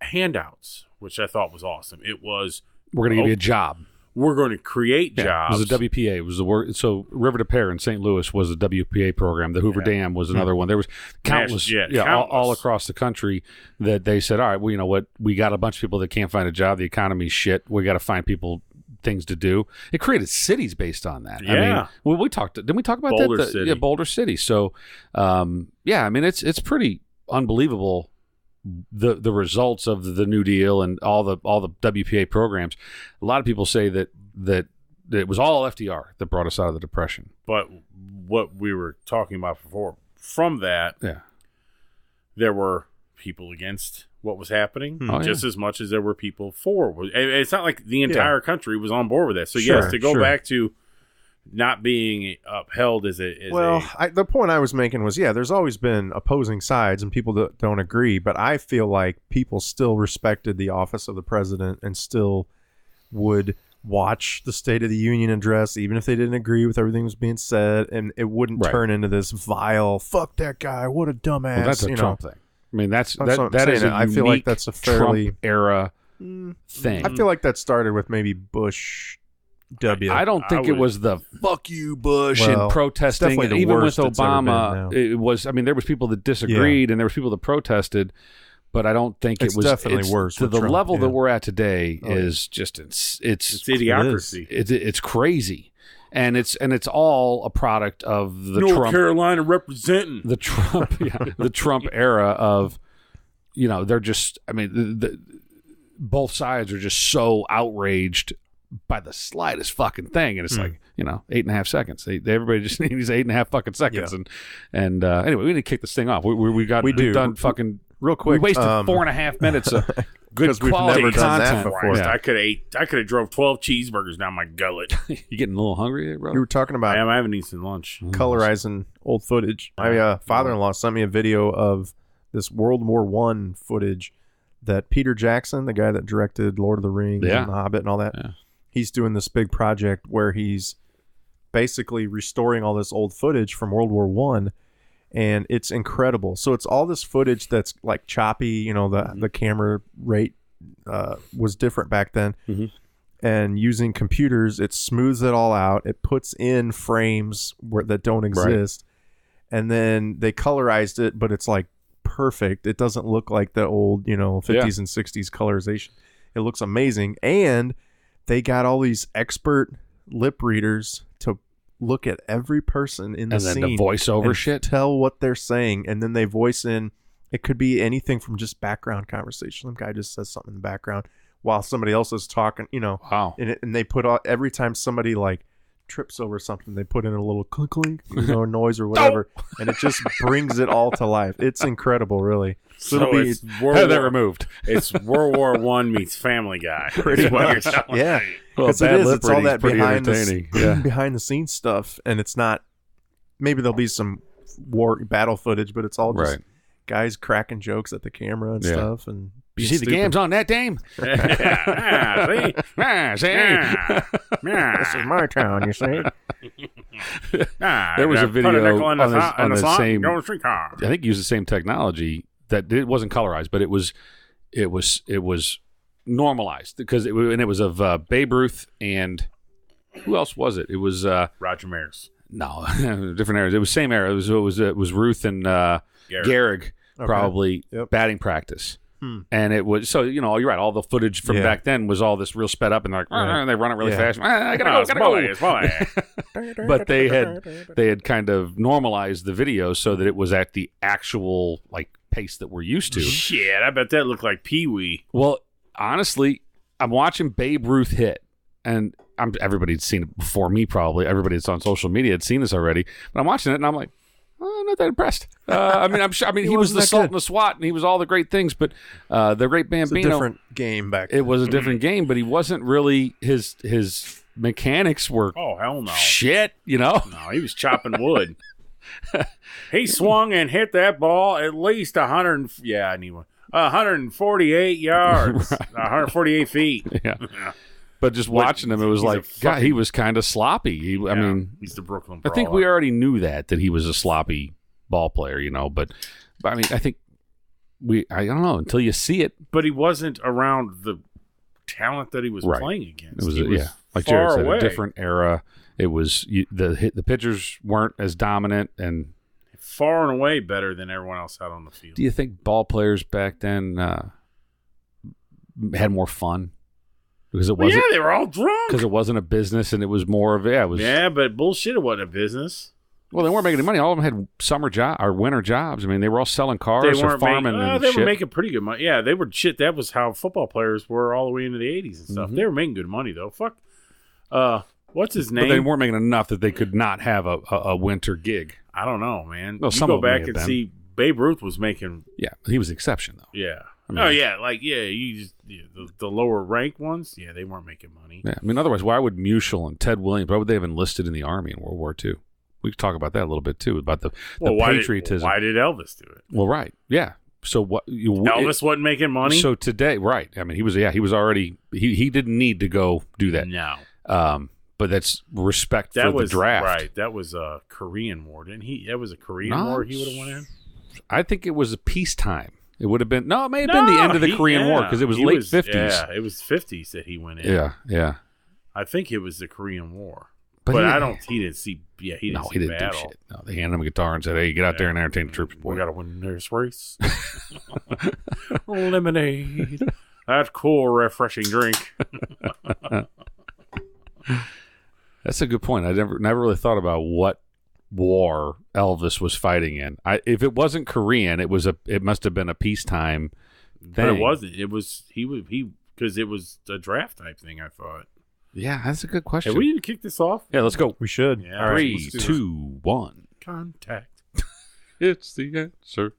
handouts, which I thought was awesome. It was, we're going to give you a job. We're going to create jobs. It was a WPA. It was the word. So River to Pear in St. Louis was a WPA program. The Hoover Dam was another one. There was countless, all across the country that they said, all right, well, you know what? We got a bunch of people that can't find a job. The economy's shit. We got to find people things to do. It created cities based on that. Yeah. I mean, well, didn't we talk about Boulder that? City. Yeah, Boulder City. So, I mean, it's pretty unbelievable. The results of the New Deal and all the WPA programs. A lot of people say that it was all FDR that brought us out of the Depression. But what we were talking about before, from that, there were people against what was happening just as much as there were people for. It's not like the entire country was on board with that. So yes, to go back to not being upheld as the point I was making was, there's always been opposing sides and people that don't agree, but I feel like people still respected the office of the president and still would watch the State of the Union address, even if they didn't agree with everything that was being said, and it wouldn't turn into this vile, fuck that guy, what a dumbass. Well, that's a Trump thing. I mean, that is I feel like that's a fairly Trump era thing. I feel like that started with maybe Bush W. I don't think it was the fuck you Bush and protesting. And even with Obama, it was. I mean, there was people that disagreed and there was people that protested, but I don't think it was definitely worse to the Trump, level that we're at today. Is just it's idiocracy. It's crazy, and it's all a product of the North Trump, Carolina representing the Trump, the Trump era of, they're just. I mean, both sides are just so outraged by the slightest fucking thing, and it's like 8.5 seconds. Everybody just needs 8.5 fucking seconds, and anyway, we need to kick this thing off. We've done fucking real quick. We wasted 4.5 minutes of good quality never done content. that before. Yeah. I could have drove 12 cheeseburgers down my gullet. You getting a little hungry there, bro? You were talking about I haven't eaten lunch. Colorizing old footage. My father-in-law sent me a video of this World War I footage that Peter Jackson, the guy that directed Lord of the Rings and The Hobbit and all that, he's doing this big project where he's basically restoring all this old footage from World War I, and it's incredible. So it's all this footage that's like choppy, the camera rate was different back then. And using computers, it smooths it all out. It puts in frames that don't exist. And then they colorized it, but it's like perfect. It doesn't look like the old, 50s and 60s colorization. It looks amazing. And they got all these expert lip readers to look at every person in the scene. And then the voiceover shit. Tell what they're saying. And then they voice in. It could be anything from just background conversation. Some guy just says something in the background. while somebody else is talking, Wow. and they put out every time somebody like trips over something, they put in a little clink clink, noise or whatever, and it just brings it all to life. It's incredible, really. So it's Have that removed. It's World War One meets Family Guy. Pretty much. Yeah. Well, Because bad lip it's all reading's that pretty behind entertaining. Yeah. behind the scenes stuff, and it's not. Maybe there'll be some war battle footage, but it's all just Right. guys cracking jokes at the camera and Yeah. stuff. And You being see the stupid. games on that, Dame? Yeah, see? Ah, see? This is my town, you see. There was a video on the same. Go to the streetcar. I think used the same technology that it wasn't colorized, but it was normalized because it was of Babe Ruth and who else was it? It was Roger Maris. no different eras. It was same era. It was Ruth and Gehrig probably Yep. batting practice. And it was so you're right. All the footage from back then was all this real sped up, and they're like, Right. and they run it really Yeah. fast. I gotta go. It's boy. But they had kind of normalized the video so that it was at the actual like pace that we're used to. Shit, I bet that looked like Pee Wee. Well, honestly, I'm watching Babe Ruth hit, and everybody's seen it before me. Probably everybody that's on social media had seen this already. But I'm watching it, and I'm like, oh, I'm not that impressed. I'm sure. He was the wasn't that salt good. and the SWAT, and he was all the great things. But the Great It's a Bambino, different game back then. it was a different game. But he wasn't really his mechanics were Oh, hell no. shit. No, he was chopping wood. He swung and hit that ball at least 148 yards, 148 feet. Yeah. But just watching him, it was he's a like, God, he fucking- was kind of sloppy. I mean, he's the Brooklyn I Brawler. think we already knew that he was a sloppy ball player, But I mean, I think I don't know until you see it. But he wasn't around the talent that he was Right. playing against. It was, He like far Jared said, away. a different era. It was the pitchers weren't as dominant. And Far and away better than everyone else out on the field. do you think ball players back then had more fun because it wasn't? they were all drunk. Because it wasn't a business, and it was more of it was. Yeah, but bullshit, it wasn't a business. Well, they weren't making any money. All of them had summer job or winter jobs. I mean, they were all selling cars or farming and they shit. were making pretty good money. Yeah, they were shit. That was how football players were all the way into the 80s and stuff. Mhm. They were making good money, though. Fuck. What's his But name? they weren't making enough that they could not have a winter gig. I don't know, man. Well, you some go of them may back have and been. see Babe Ruth was making, Yeah, he was the exception though. yeah. I mean- You just the lower rank ones, yeah, they weren't making money. Yeah, I mean, otherwise, why would Musial and Ted Williams? Why would they have enlisted in the army in World War II? We could talk about that a little bit too, about the patriotism. Why did Elvis do it? Well, right, yeah. So what? Elvis wasn't making money. So today, right? I mean, he was already. He didn't need to go do that. No, But that's respect that for was the draft. right. That was a Korean War, didn't he? That was a Korean No, War. He would have went in. I think it was a peacetime. It would have been it may have been the end of the Korean War because it was late 50s. Yeah, it was 50s that he went in. Yeah. I think it was the Korean War, But but he- I don't. He didn't see. Yeah, he didn't. No, see he didn't battle. do shit. No, they handed him a guitar and said, "Hey, get out there and entertain the troops, boy." We got to win this race. Lemonade. That cool, refreshing drink. That's a good point. I never really thought about what war Elvis was fighting in. If it wasn't Korean, it must have been a peacetime thing. But it wasn't. It was because it was a draft type thing. I thought. Yeah, that's a good question. Have we even kicked this off? Yeah, let's go. We should. Yeah. All right, 3, let's do this. 2, 1. Contact. It's the answer.